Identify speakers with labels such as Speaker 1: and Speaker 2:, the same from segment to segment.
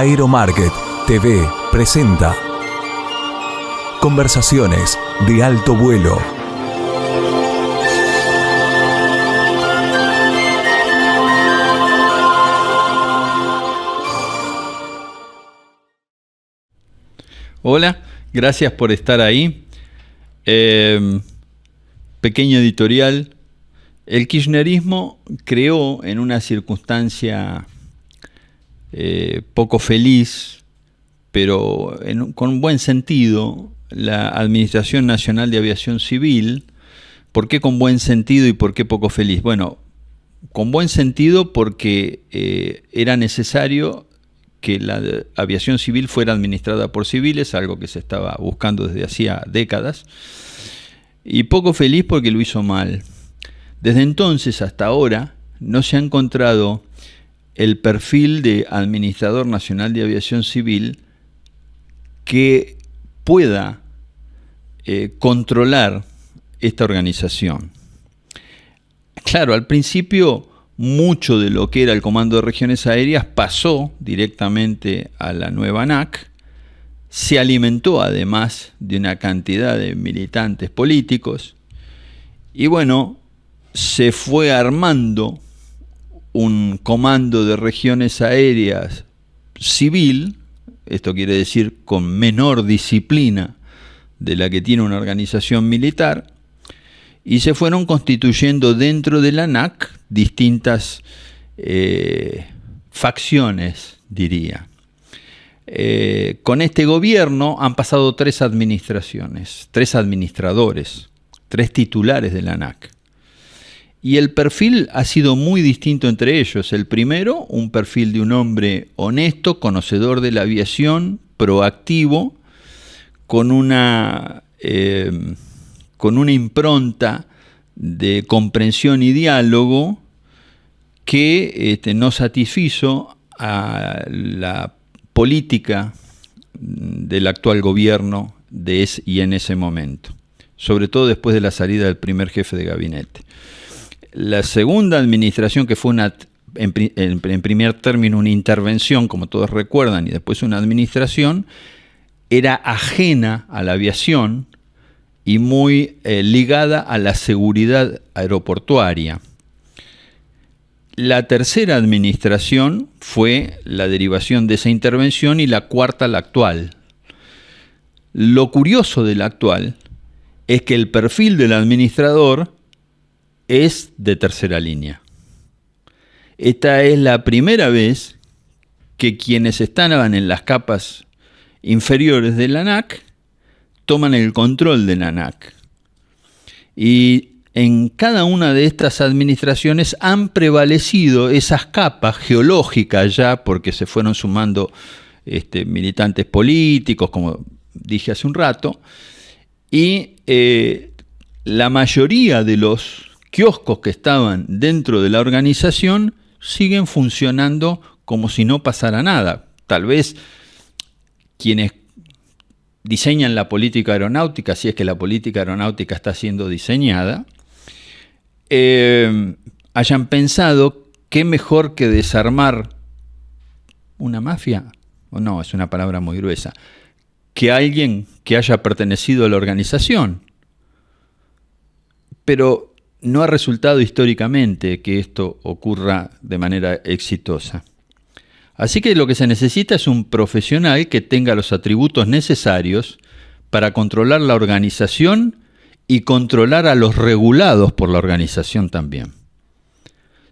Speaker 1: Aeromarket TV presenta Conversaciones de alto vuelo.
Speaker 2: Hola, gracias por estar ahí. Pequeño editorial. El kirchnerismo creó en una circunstancia poco feliz, pero con buen sentido, la Administración Nacional de Aviación Civil. ¿Por qué con buen sentido y por qué poco feliz? Bueno, con buen sentido porque era necesario que la aviación civil fuera administrada por civiles, algo que se estaba buscando desde hacía décadas, y poco feliz porque lo hizo mal. Desde entonces hasta ahora no se ha encontrado el perfil de Administrador Nacional de Aviación Civil que pueda controlar esta organización. Claro, al principio mucho de lo que era el Comando de Regiones Aéreas pasó directamente a la nueva ANAC, se alimentó además de una cantidad de militantes políticos y bueno, se fue armando un Comando de Regiones Aéreas civil, esto quiere decir con menor disciplina de la que tiene una organización militar, y se fueron constituyendo dentro de la ANAC distintas facciones, diría. Con este gobierno han pasado 3 administraciones, 3 administradores, 3 titulares de la ANAC. Y el perfil ha sido muy distinto entre ellos. El primero, un perfil de un hombre honesto, conocedor de la aviación, proactivo, con una impronta de comprensión y diálogo que no satisfizo a la política del actual gobierno y en ese momento, sobre todo después de la salida del primer jefe de gabinete. La segunda administración, que fue en primer término una intervención, como todos recuerdan, y después una administración, era ajena a la aviación y muy ligada a la seguridad aeroportuaria. La tercera administración fue la derivación de esa intervención y la cuarta, la actual. Lo curioso de la actual es que el perfil del administrador es de tercera línea. Esta es la primera vez que quienes estaban en las capas inferiores de la ANAC toman el control de la ANAC. Y en cada una de estas administraciones han prevalecido esas capas geológicas ya, porque se fueron sumando militantes políticos, como dije hace un rato, y la mayoría de los kioscos que estaban dentro de la organización siguen funcionando como si no pasara nada. Tal vez quienes diseñan la política aeronáutica, si es que la política aeronáutica está siendo diseñada, hayan pensado qué mejor que desarmar una mafia, o no, es una palabra muy gruesa, que alguien que haya pertenecido a la organización. Pero no ha resultado históricamente que esto ocurra de manera exitosa. Así que lo que se necesita es un profesional que tenga los atributos necesarios para controlar la organización y controlar a los regulados por la organización también.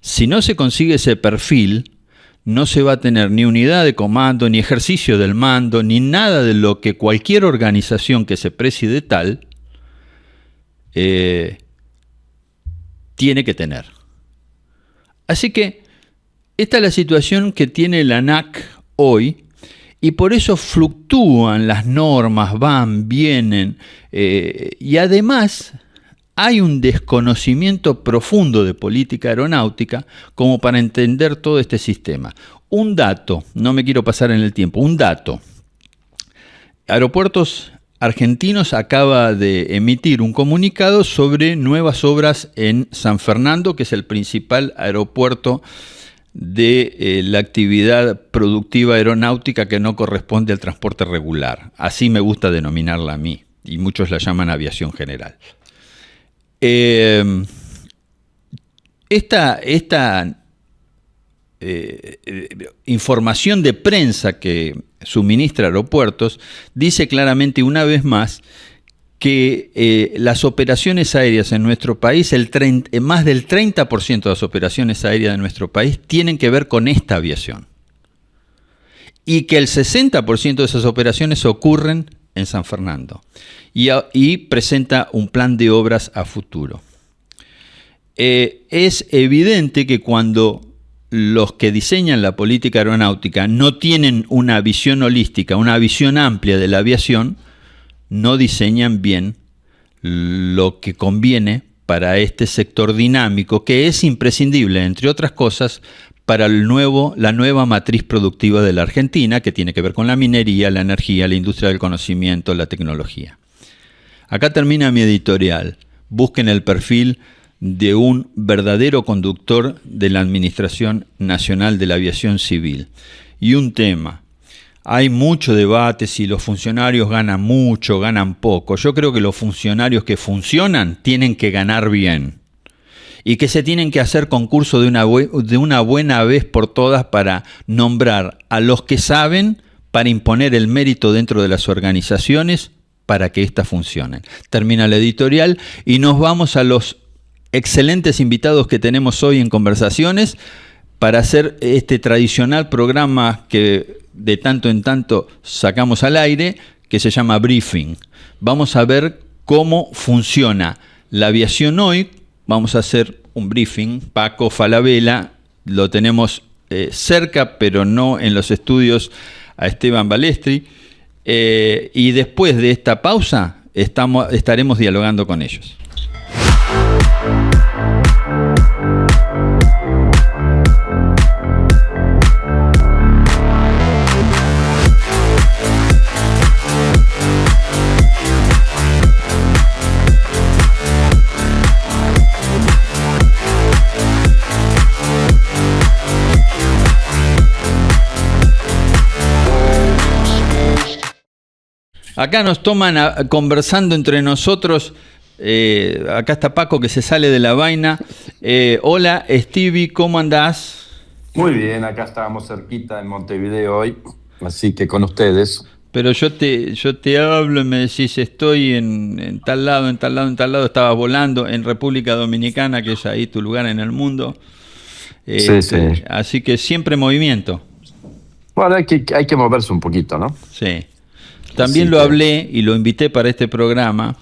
Speaker 2: Si no se consigue ese perfil, no se va a tener ni unidad de comando, ni ejercicio del mando, ni nada de lo que cualquier organización que se precie de tal tiene que tener. Así que esta es la situación que tiene la ANAC hoy, y por eso fluctúan las normas, van, vienen, y además hay un desconocimiento profundo de política aeronáutica como para entender todo este sistema. Un dato, no me quiero pasar en el tiempo, un dato. Aeropuertos Argentinos acaba de emitir un comunicado sobre nuevas obras en San Fernando, que es el principal aeropuerto de la actividad productiva aeronáutica que no corresponde al transporte regular. Así me gusta denominarla a mí, y muchos la llaman aviación general. Esta información de prensa que suministra Aeropuertos dice claramente una vez más que las operaciones aéreas en nuestro país, más del 30% de las operaciones aéreas de nuestro país tienen que ver con esta aviación. Y que el 60% de esas operaciones ocurren en San Fernando. Y presenta un plan de obras a futuro. Es evidente que cuando los que diseñan la política aeronáutica no tienen una visión holística, una visión amplia de la aviación, no diseñan bien lo que conviene para este sector dinámico, que es imprescindible, entre otras cosas, para la nueva matriz productiva de la Argentina, que tiene que ver con la minería, la energía, la industria del conocimiento, la tecnología. Acá termina mi editorial. Busquen el perfil de un verdadero conductor de la Administración Nacional de la Aviación Civil. Y un tema. Hay mucho debate si los funcionarios ganan mucho, ganan poco. Yo creo que los funcionarios que funcionan tienen que ganar bien. Y que se tienen que hacer concurso de una buena vez por todas para nombrar a los que saben, para imponer el mérito dentro de las organizaciones para que éstas funcionen. Termina la editorial y nos vamos a los excelentes invitados que tenemos hoy en Conversaciones para hacer este tradicional programa que de tanto en tanto sacamos al aire, que se llama Briefing. Vamos a ver cómo funciona la aviación hoy. Vamos a hacer un briefing. Paco Falabella, lo tenemos cerca, pero no en los estudios, a Esteban Balestri. Y después de esta pausa estaremos dialogando con ellos. Acá nos toman conversando entre nosotros. Acá está Paco que se sale de la vaina. Hola Stevie, ¿cómo andás?
Speaker 3: Muy bien, acá estábamos cerquita en Montevideo hoy, así que con ustedes.
Speaker 2: Pero yo te hablo y me decís, estoy en tal lado, en tal lado, en tal lado. Estabas volando en República Dominicana, que es ahí tu lugar en el mundo.
Speaker 3: Sí.
Speaker 2: Así que siempre movimiento.
Speaker 3: Bueno, hay que moverse un poquito, ¿no?
Speaker 2: Sí. También lo hablé y lo invité para este programa,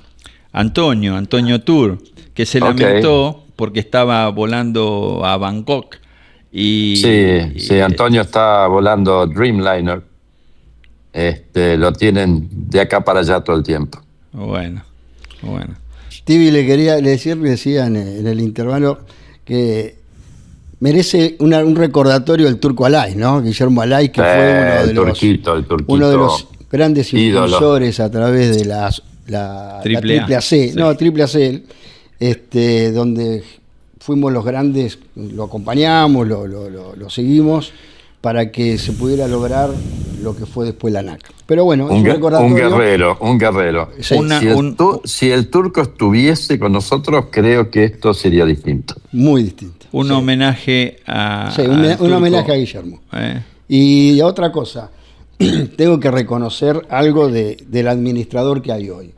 Speaker 2: Antonio Tour, que se lamentó porque estaba volando a Bangkok.
Speaker 3: Sí, Antonio está volando Dreamliner. Lo tienen de acá para allá todo el tiempo.
Speaker 2: Bueno.
Speaker 4: Stevie le decía en el intervalo que merece un recordatorio del Turco Alay, ¿no? Guillermo Alay, que fue uno de los grandes impulsores a través de la Triple AC, sí. Triple AC, donde fuimos los grandes, lo acompañamos, lo seguimos para que se pudiera lograr lo que fue después la ANAC. Pero bueno,
Speaker 3: un guerrero.
Speaker 4: Sí.
Speaker 3: Si el Turco estuviese con nosotros, creo que esto sería distinto.
Speaker 4: Muy distinto.
Speaker 2: Un homenaje a...
Speaker 4: Sí, un homenaje a Guillermo. Y otra cosa, tengo que reconocer algo del administrador que hay hoy.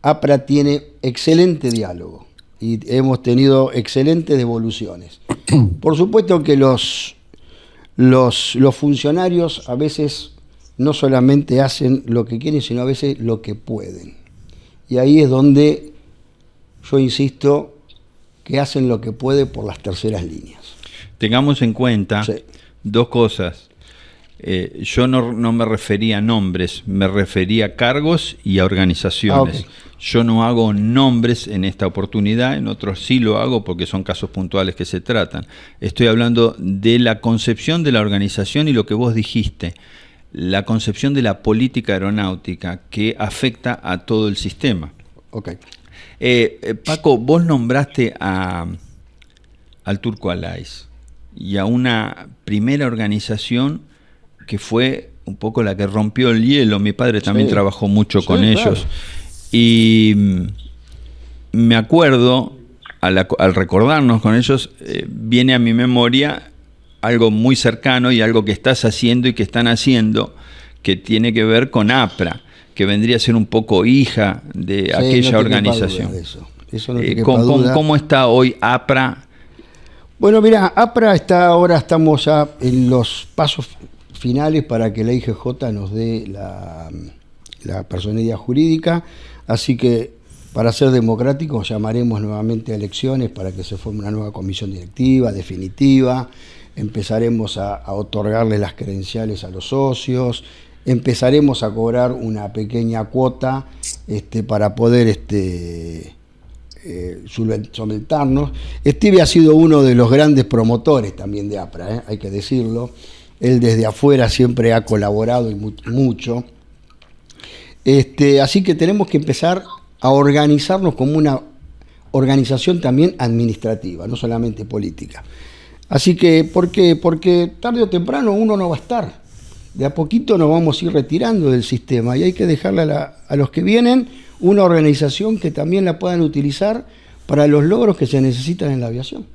Speaker 4: APRA tiene excelente diálogo y hemos tenido excelentes devoluciones. Por supuesto que los funcionarios a veces no solamente hacen lo que quieren, sino a veces lo que pueden. Y ahí es donde yo insisto que hacen lo que pueden por las terceras líneas.
Speaker 2: Tengamos en cuenta dos cosas. Yo no me refería a nombres, me refería a cargos y a organizaciones. Yo no hago nombres en esta oportunidad, en otros sí lo hago porque son casos puntuales que se tratan. Estoy hablando de la concepción de la organización y lo que vos dijiste, la concepción de la política aeronáutica que afecta a todo el sistema. Paco, vos nombraste al Turco Alay. y a una primera organización que fue un poco la que rompió el hielo. Mi padre también trabajó mucho con ellos. Y me acuerdo, al recordarnos con ellos, viene a mi memoria algo muy cercano y algo que estás haciendo y que están haciendo, que tiene que ver con APRA, que vendría a ser un poco hija de aquella organización.
Speaker 4: Eso no te quepa duda.
Speaker 2: ¿Cómo está hoy APRA?
Speaker 4: Bueno, mira, APRA estamos ya en los pasos finales para que la IGJ nos dé la personalidad jurídica, así que para ser democráticos llamaremos nuevamente a elecciones para que se forme una nueva comisión directiva definitiva, empezaremos a otorgarle las credenciales a los socios, empezaremos a cobrar una pequeña cuota para poder solventarnos. Steve ha sido uno de los grandes promotores también de APRA, hay que decirlo. Él desde afuera siempre ha colaborado y mucho. Así que tenemos que empezar a organizarnos como una organización también administrativa, no solamente política. Así que, ¿por qué? Porque tarde o temprano uno no va a estar. De a poquito nos vamos a ir retirando del sistema y hay que dejarle a los que vienen una organización que también la puedan utilizar para los logros que se necesitan en la aviación.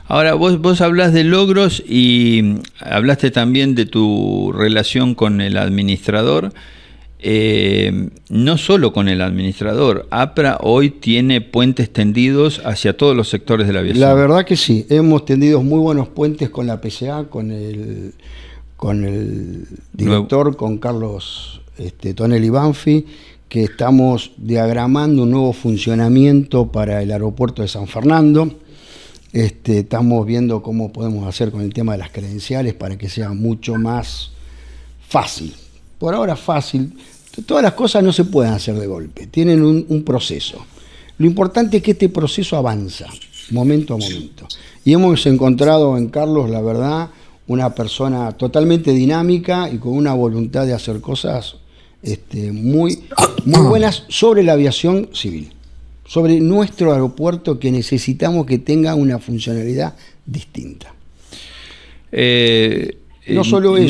Speaker 2: Ahora, vos hablás de logros y hablaste también de tu relación con el administrador. No solo con el administrador, APRA hoy tiene puentes tendidos hacia todos los sectores de la aviación.
Speaker 4: La verdad que sí, hemos tendido muy buenos puentes con la PCA, con el director, con Carlos Tonelli Banfi, que estamos diagramando un nuevo funcionamiento para el aeropuerto de San Fernando. Estamos viendo cómo podemos hacer con el tema de las credenciales para que sea mucho más fácil. Por ahora fácil. Todas las cosas no se pueden hacer de golpe, tienen un proceso. Lo importante es que este proceso avanza, momento a momento. Y hemos encontrado en Carlos, la verdad, una persona totalmente dinámica y con una voluntad de hacer cosas muy buenas sobre la aviación civil, sobre nuestro aeropuerto, que necesitamos que tenga una funcionalidad distinta. No solo eso,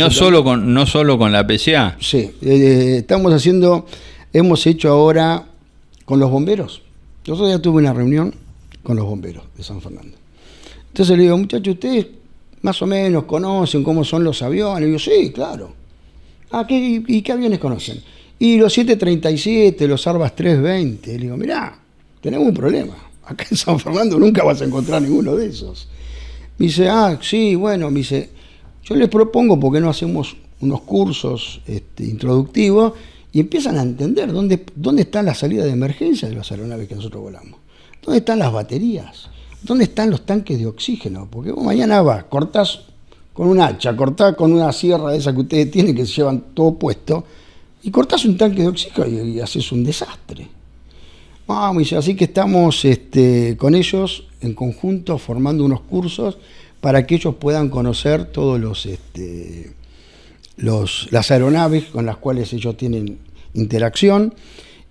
Speaker 2: no solo con la PCA.
Speaker 4: Sí, hemos hecho ahora con los bomberos. Yo otro día tuve una reunión con los bomberos de San Fernando. Entonces le digo, muchachos, ¿ustedes más o menos conocen cómo son los aviones? Y yo, sí, claro. ¿Y qué aviones conocen? Y los 737, los Airbus 320. Le digo, mirá, tenemos un problema. Acá en San Fernando nunca vas a encontrar ninguno de esos. Me dice, sí, bueno, me dice, yo les propongo por qué no hacemos unos cursos introductivos y empiezan a entender dónde está la salida de emergencia de las aeronaves que nosotros volamos. ¿Dónde están las baterías? ¿Dónde están los tanques de oxígeno? Porque vos mañana vas, cortás con un hacha, cortás con una sierra de esa que ustedes tienen que se llevan todo puesto y cortás un tanque de oxígeno y haces un desastre. Así que estamos con ellos en conjunto formando unos cursos para que ellos puedan conocer todos las aeronaves con las cuales ellos tienen interacción,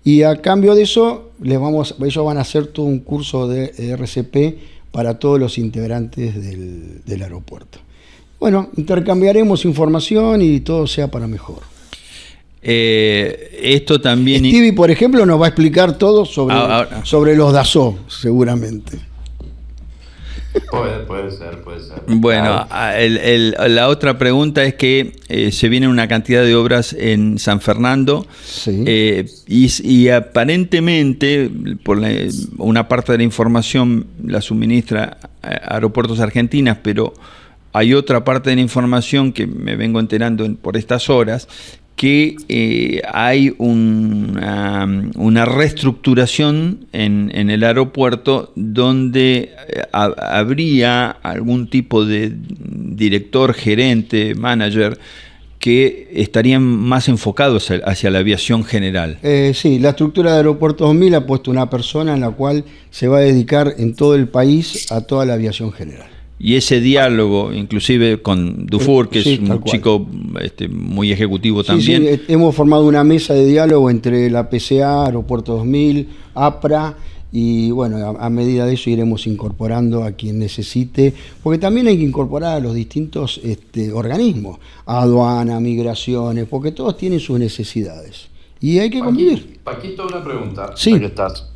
Speaker 4: y a cambio de eso ellos van a hacer todo un curso de RCP para todos los integrantes del aeropuerto. Bueno, intercambiaremos información y todo sea para mejor.
Speaker 2: Esto también...
Speaker 4: Stevie, por ejemplo, nos va a explicar todo sobre los Dassault, seguramente.
Speaker 3: Puede ser.
Speaker 2: Bueno, la otra pregunta es que se viene una cantidad de obras en San Fernando,
Speaker 4: sí.
Speaker 2: Y aparentemente una parte de la información la suministra Aeropuertos Argentinas, pero hay otra parte de la información que me vengo enterando por estas horas, que hay una reestructuración en el aeropuerto donde habría algún tipo de director, gerente, manager que estarían más enfocados hacia la aviación general.
Speaker 4: Sí, la estructura de Aeropuertos 2000 ha puesto una persona en la cual se va a dedicar en todo el país a toda la aviación general.
Speaker 2: Y ese diálogo, inclusive con Dufour, que es un chico muy ejecutivo también.
Speaker 4: Sí, hemos formado una mesa de diálogo entre la PCA, Aeropuertos 2000, APRA y bueno, a medida de eso iremos incorporando a quien necesite, porque también hay que incorporar a los distintos organismos, aduana, migraciones, porque todos tienen sus necesidades y hay que convivir.
Speaker 3: Paquito, una pregunta.
Speaker 4: Sí.
Speaker 3: ¿Qué estás?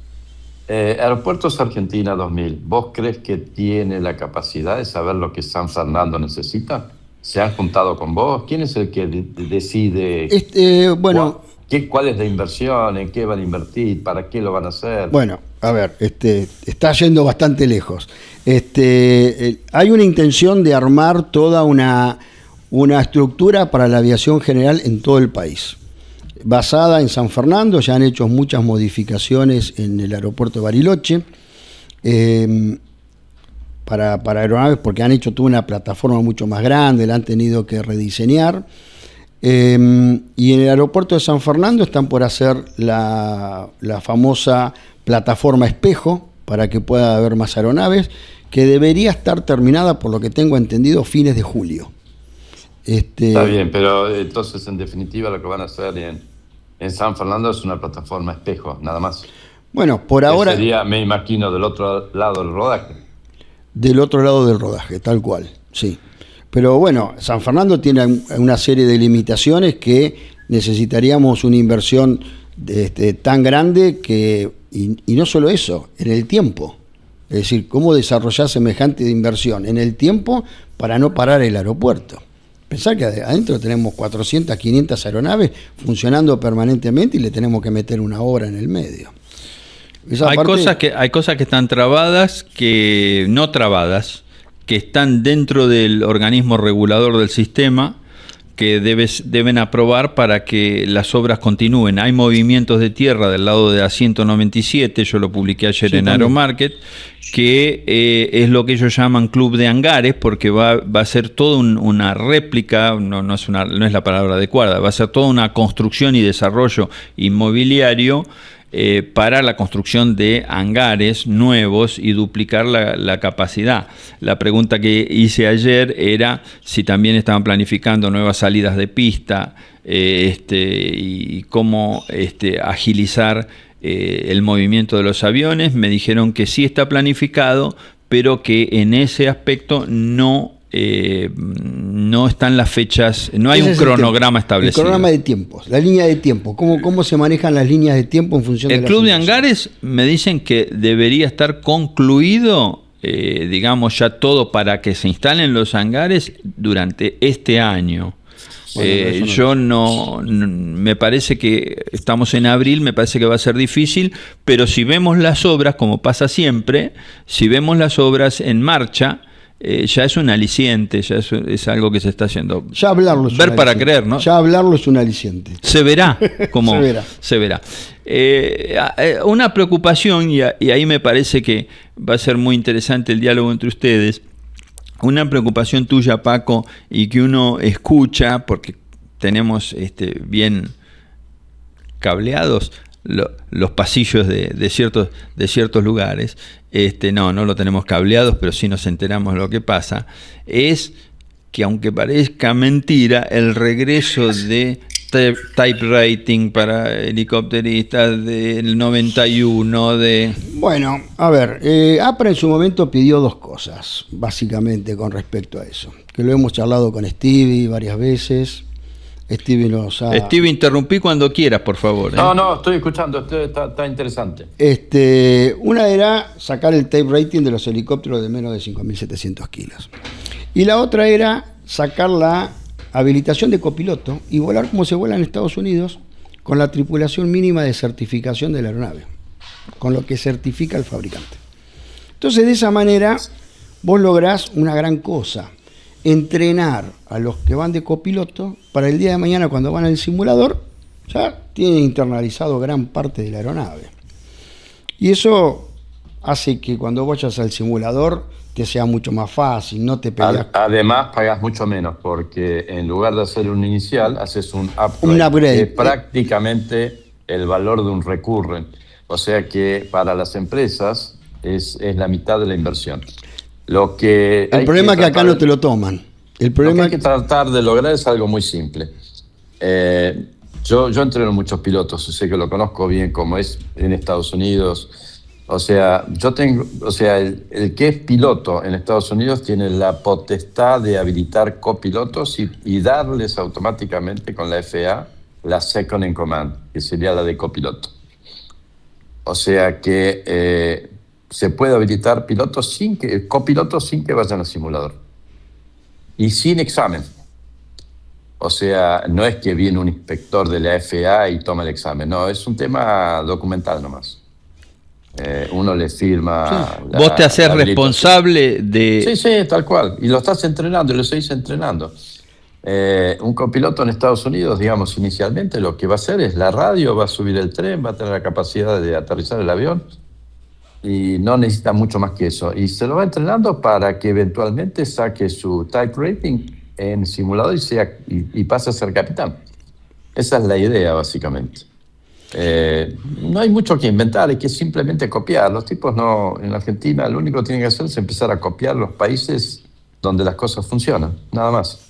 Speaker 3: Aeropuertos Argentina 2000, ¿vos crees que tiene la capacidad de saber lo que San Fernando necesita? ¿Se han juntado con vos? ¿Quién es el que decide
Speaker 4: bueno,
Speaker 3: cuál es la inversión, en qué van a invertir, para qué lo van a hacer?
Speaker 4: Bueno, a ver, está yendo bastante lejos. Hay una intención de armar toda una estructura para la aviación general en todo el país. Basada en San Fernando, ya han hecho muchas modificaciones en el aeropuerto de Bariloche para aeronaves, porque han hecho toda una plataforma mucho más grande, la han tenido que rediseñar. Y en el aeropuerto de San Fernando están por hacer la famosa plataforma espejo para que pueda haber más aeronaves, que debería estar terminada, por lo que tengo entendido, fines de julio.
Speaker 3: Está bien, pero entonces en definitiva lo que van a hacer en San Fernando es una plataforma espejo, nada más.
Speaker 4: Bueno, por ahora...
Speaker 3: Sería, me imagino, del otro lado del rodaje.
Speaker 4: Del otro lado del rodaje, tal cual, sí. Pero bueno, San Fernando tiene una serie de limitaciones que necesitaríamos una inversión tan grande que, y no solo eso, en el tiempo. Es decir, cómo desarrollar semejante inversión en el tiempo para no parar el aeropuerto. Pensar que adentro tenemos 400, 500 aeronaves funcionando permanentemente y le tenemos que meter una obra en el medio.
Speaker 2: Hay cosas que están trabadas, que no trabadas, que están dentro del organismo regulador del sistema, que deben aprobar para que las obras continúen. Hay movimientos de tierra del lado de A197, yo lo publiqué ayer en Aeromarket, que es lo que ellos llaman club de hangares, porque va a ser toda una réplica, no es la palabra adecuada, va a ser toda una construcción y desarrollo inmobiliario para la construcción de hangares nuevos y duplicar la capacidad. La pregunta que hice ayer era si también estaban planificando nuevas salidas de pista y cómo agilizar el movimiento de los aviones. Me dijeron que sí está planificado, pero que en ese aspecto no están las fechas, no hay un cronograma establecido.
Speaker 4: El cronograma de tiempos, la línea de tiempo, ¿cómo se manejan las líneas de tiempo en función de
Speaker 2: el club de hangares? Me dicen que debería estar concluido, digamos ya todo para que se instalen los hangares durante este año. Bueno, me parece que estamos en abril, me parece que va a ser difícil, pero si vemos las obras, como pasa siempre, si vemos las obras en marcha, ya es un aliciente, ya es algo que se está haciendo.
Speaker 4: Ya hablarlo es
Speaker 2: ver para creer, ¿no?
Speaker 4: Ya hablarlo es un aliciente.
Speaker 2: Se verá, como se verá. Una preocupación, y ahí me parece que va a ser muy interesante el diálogo entre ustedes. Una preocupación tuya, Paco, y que uno escucha, porque tenemos bien cableados los pasillos de ciertos lugares, no lo tenemos cableados, pero sí nos enteramos de lo que pasa, es que aunque parezca mentira, el regreso de type rating para helicópteristas del 91
Speaker 4: Bueno, a ver, APRA en su momento pidió dos cosas, básicamente, con respecto a eso, que lo hemos charlado con Stevie varias veces.
Speaker 2: Stevie, interrumpí cuando quieras, por favor.
Speaker 3: No, estoy escuchando, está interesante.
Speaker 4: Una era sacar el type rating de los helicópteros de menos de 5.700 kilos. Y la otra era sacar la habilitación de copiloto y volar como se vuela en Estados Unidos, con la tripulación mínima de certificación de la aeronave, con lo que certifica el fabricante. Entonces, de esa manera, vos lográs una gran cosa: entrenar a los que van de copiloto para el día de mañana, cuando van al simulador, ya tienen internalizado gran parte de la aeronave. Y eso hace que cuando vayas al simulador te sea mucho más fácil, no te peleas.
Speaker 3: Además, pagas mucho menos, porque en lugar de hacer un inicial, haces un upgrade. Que es prácticamente el valor de un recurrent. O sea que para las empresas es la mitad de la inversión. El
Speaker 4: problema es que acá no te lo toman.
Speaker 3: Lo que hay que tratar de lograr es algo muy simple. Yo entreno muchos pilotos, sé que lo conozco bien, como es en Estados Unidos. O sea, el que es piloto en Estados Unidos tiene la potestad de habilitar copilotos y darles automáticamente con la FAA la second in command, que sería la de copiloto. O sea que se puede habilitar copilotos sin que vayan al simulador. Y sin examen. O sea, no es que viene un inspector de la FAA y toma el examen. No, es un tema documental nomás. Uno le firma...
Speaker 2: Sí. Vos te haces responsable de...
Speaker 3: Sí, tal cual. Y lo estás entrenando, y lo seguís entrenando. Un copiloto en Estados Unidos, digamos, inicialmente lo que va a hacer es la radio, va a subir el tren, va a tener la capacidad de aterrizar el avión y no necesita mucho más que eso. Y se lo va entrenando para que eventualmente saque su type rating en simulador y pase a ser capitán. Esa es la idea, básicamente. No hay mucho que inventar, hay que simplemente copiar. Los tipos en Argentina lo único que tienen que hacer es empezar a copiar los países donde las cosas funcionan, nada más.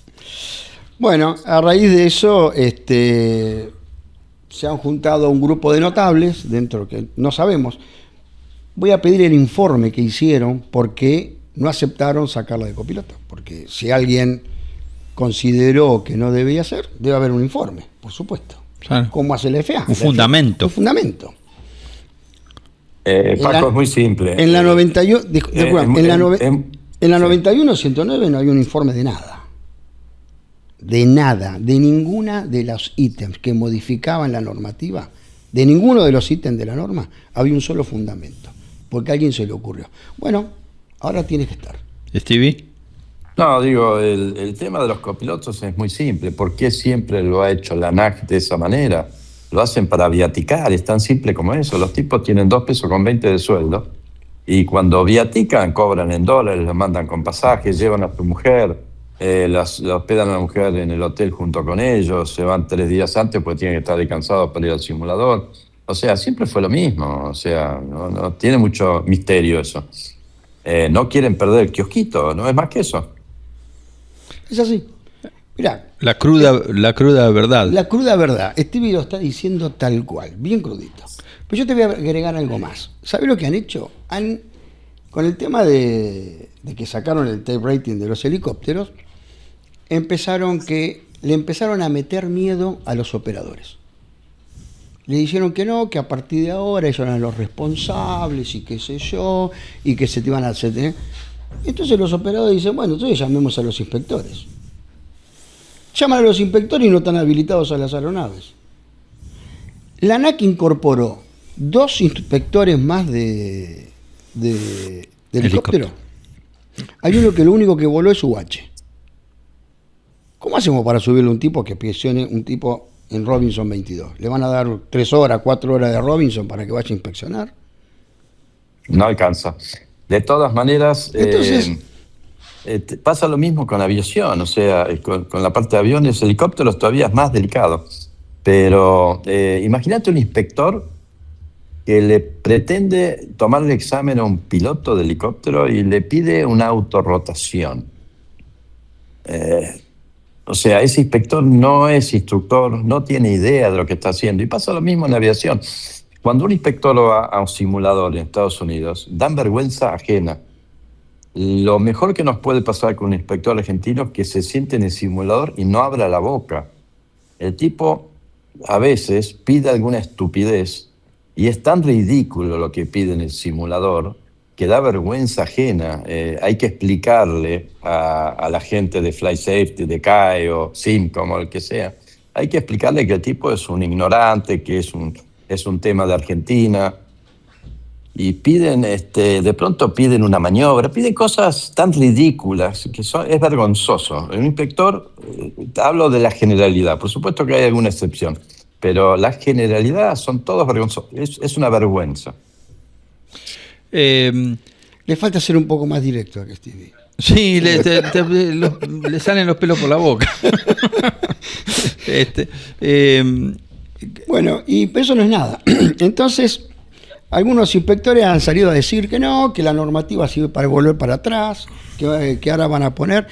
Speaker 4: Bueno, a raíz de eso se han juntado un grupo de notables, dentro que no sabemos. Voy a pedir el informe que hicieron porque no aceptaron sacarla de copiloto. Porque si alguien consideró que no debía ser, debe haber un informe, por supuesto.
Speaker 2: Claro.
Speaker 4: ¿Cómo hace la FAA?
Speaker 2: Un fundamento.
Speaker 4: Un fundamento.
Speaker 3: Paco, es muy simple.
Speaker 4: En la 91, en la 91-109 no hay un informe de nada. De nada, de ninguna de los ítems que modificaban la normativa, de ninguno de los ítems de la norma, había un solo fundamento, porque a alguien se le ocurrió. Bueno, ahora tiene que estar.
Speaker 2: ¿Stevie?
Speaker 3: No, digo, el tema de los copilotos es muy simple. ¿Por qué siempre lo ha hecho la ANAC de esa manera? Lo hacen para viaticar, es tan simple como eso. Los tipos tienen 2 pesos con 20 de sueldo y cuando viatican cobran en dólares, los mandan con pasajes, llevan a su mujer, la hospedan a la mujer en el hotel junto con ellos, se van 3 días antes porque tienen que estar descansados para ir al simulador. O sea, siempre fue lo mismo. O sea, no tiene mucho misterio eso. No quieren perder el kiosquito, no es más que eso.
Speaker 4: Es así. Mirá,
Speaker 2: la cruda verdad.
Speaker 4: La cruda verdad. Stevie lo está diciendo tal cual, bien crudito. Pero yo te voy a agregar algo más. ¿Sabes lo que han hecho? Con el tema de que sacaron el type rating de los helicópteros, le empezaron a meter miedo a los operadores. Le dijeron que no, que a partir de ahora ellos eran los responsables y qué sé yo, y que se te iban a hacer... Entonces los operadores dicen, bueno, entonces llamemos a los inspectores. Llaman a los inspectores y no están habilitados a las aeronaves. La ANAC incorporó 2 inspectores más de helicóptero. Hay uno que lo único que voló es UH. ¿Cómo hacemos para subirle un tipo que presione un tipo en Robinson 22? ¿Le van a dar 3 horas, 4 horas de Robinson para que vaya a inspeccionar?
Speaker 3: No alcanza. De todas maneras, entonces, pasa lo mismo con aviación. O sea, con la parte de aviones, helicópteros todavía es más delicado. Pero imagínate un inspector que le pretende tomar el examen a un piloto de helicóptero y le pide una autorrotación. O sea, ese inspector no es instructor, no tiene idea de lo que está haciendo. Y pasa lo mismo en aviación. Cuando un inspector va a un simulador en Estados Unidos, dan vergüenza ajena. Lo mejor que nos puede pasar con un inspector argentino es que se siente en el simulador y no abra la boca. El tipo a veces pide alguna estupidez y es tan ridículo lo que pide en el simulador que da vergüenza ajena. Hay que explicarle a la gente de Flight Safety, de CAE o SIMCOM o el que sea, hay que explicarle que el tipo es un ignorante, que es un tema de Argentina. Y piden, de pronto piden una maniobra, piden cosas tan ridículas que es vergonzoso. Un inspector, hablo de la generalidad, por supuesto que hay alguna excepción, pero la generalidad son todos vergonzosos, es una vergüenza.
Speaker 4: Le falta ser un poco más directo a Stevie.
Speaker 2: Sí, le salen los pelos por la boca.
Speaker 4: Bueno, y eso no es nada. Entonces, algunos inspectores han salido a decir que no, que la normativa sirve para volver para atrás, que ahora van a poner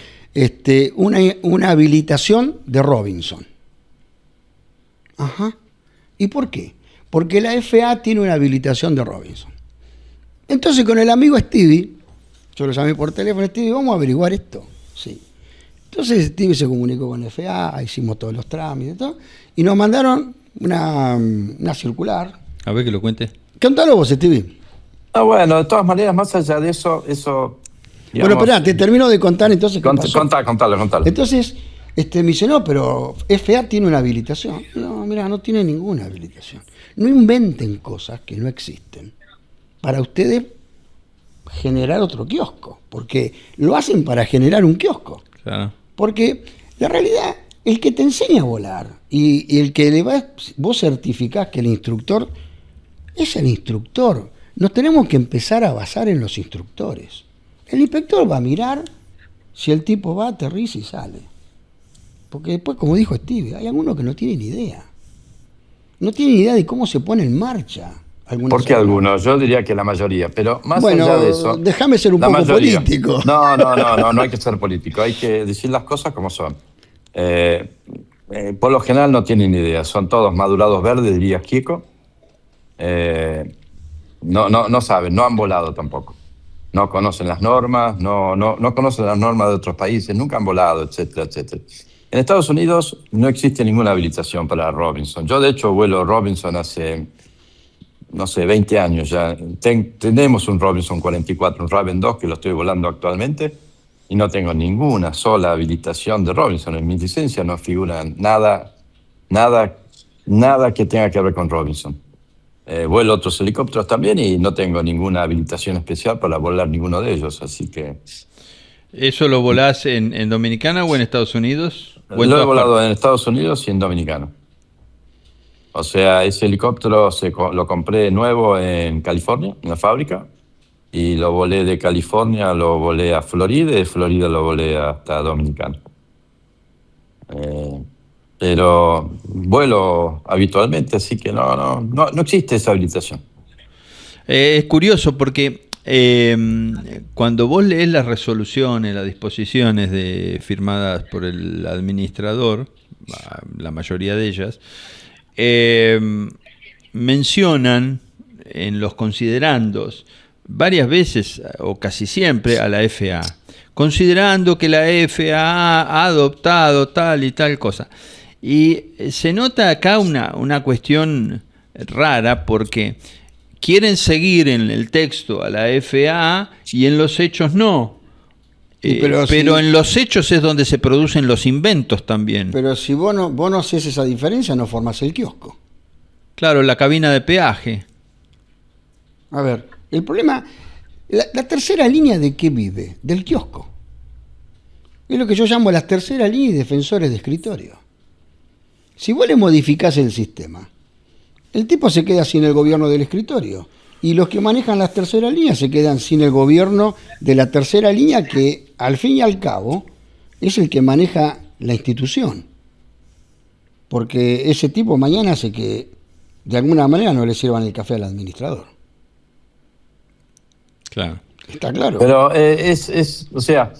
Speaker 4: una habilitación de Robinson. Ajá. ¿Y por qué? Porque la FAA tiene una habilitación de Robinson. Entonces con el amigo Stevie, yo lo llamé por teléfono, Stevie, vamos a averiguar esto. Sí. Entonces Stevie se comunicó con FA, hicimos todos los trámites y todo, y nos mandaron una circular.
Speaker 2: A ver que lo cuente.
Speaker 4: Contalo vos, Stevie.
Speaker 3: Bueno, de todas maneras, más allá de eso digamos,
Speaker 4: bueno, espera, te termino de contar entonces qué pasó.
Speaker 3: Contalo.
Speaker 4: Entonces, me dice, no, pero FA tiene una habilitación. No, mira, no tiene ninguna habilitación. No inventen cosas que no existen para ustedes generar otro kiosco, porque lo hacen para generar un kiosco.
Speaker 2: Claro.
Speaker 4: Porque la realidad, el que te enseña a volar y el que vos certificás que el instructor es el instructor. Nos tenemos que empezar a basar en los instructores. El inspector va a mirar si el tipo va, aterriza y sale. Porque después, como dijo Steve, hay algunos que no tienen idea. No tienen idea de cómo se pone en marcha.
Speaker 3: ¿Por qué algunos? Yo diría que la mayoría, pero más allá de eso...
Speaker 4: Déjame ser un poco
Speaker 3: mayoría.
Speaker 4: Político.
Speaker 3: No hay que ser político, hay que decir las cosas como son. Por lo general no tienen idea, son todos madurados verdes, diría Kiko. No saben, no han volado tampoco. No conocen las normas, no conocen las normas de otros países, nunca han volado, etcétera, etcétera. En Estados Unidos no existe ninguna habilitación para Robinson. Yo, de hecho, vuelo Robinson hace, 20 años ya. Tenemos un Robinson 44, un Raven 2, que lo estoy volando actualmente, y no tengo ninguna sola habilitación de Robinson. En mi licencia no figura nada que tenga que ver con Robinson. Vuelo otros helicópteros también y no tengo ninguna habilitación especial para volar ninguno de ellos, así que...
Speaker 2: ¿Eso lo volás en Dominicana o en Estados Unidos?
Speaker 3: Lo he volado en Estados Unidos y en Dominicana. O sea, ese helicóptero lo compré nuevo en California, en la fábrica, y lo volé de California, lo volé a Florida, y de Florida lo volé hasta Dominicana. Pero vuelo habitualmente, así que no existe esa habilitación.
Speaker 2: Es curioso porque cuando vos lees las resoluciones, las disposiciones firmadas por el administrador, la mayoría de ellas, mencionan en los considerandos varias veces o casi siempre a la FAA, considerando que la FAA ha adoptado tal y tal cosa. Y se nota acá una cuestión rara porque quieren seguir en el texto a la FAA y en los hechos no. Pero en los hechos es donde se producen los inventos también.
Speaker 4: Pero si vos no haces esa diferencia, no formás el kiosco.
Speaker 2: Claro, la cabina de peaje.
Speaker 4: A ver, el problema, la tercera línea, ¿de qué vive? Del kiosco. Es lo que yo llamo las terceras líneas y defensores de escritorio. Si vos le modificás el sistema, el tipo se queda sin el gobierno del escritorio. Y los que manejan las terceras líneas se quedan sin el gobierno de la tercera línea, que al fin y al cabo es el que maneja la institución. Porque ese tipo mañana hace que de alguna manera no le sirvan el café al administrador.
Speaker 2: Claro.
Speaker 4: Está claro.
Speaker 3: Pero o sea,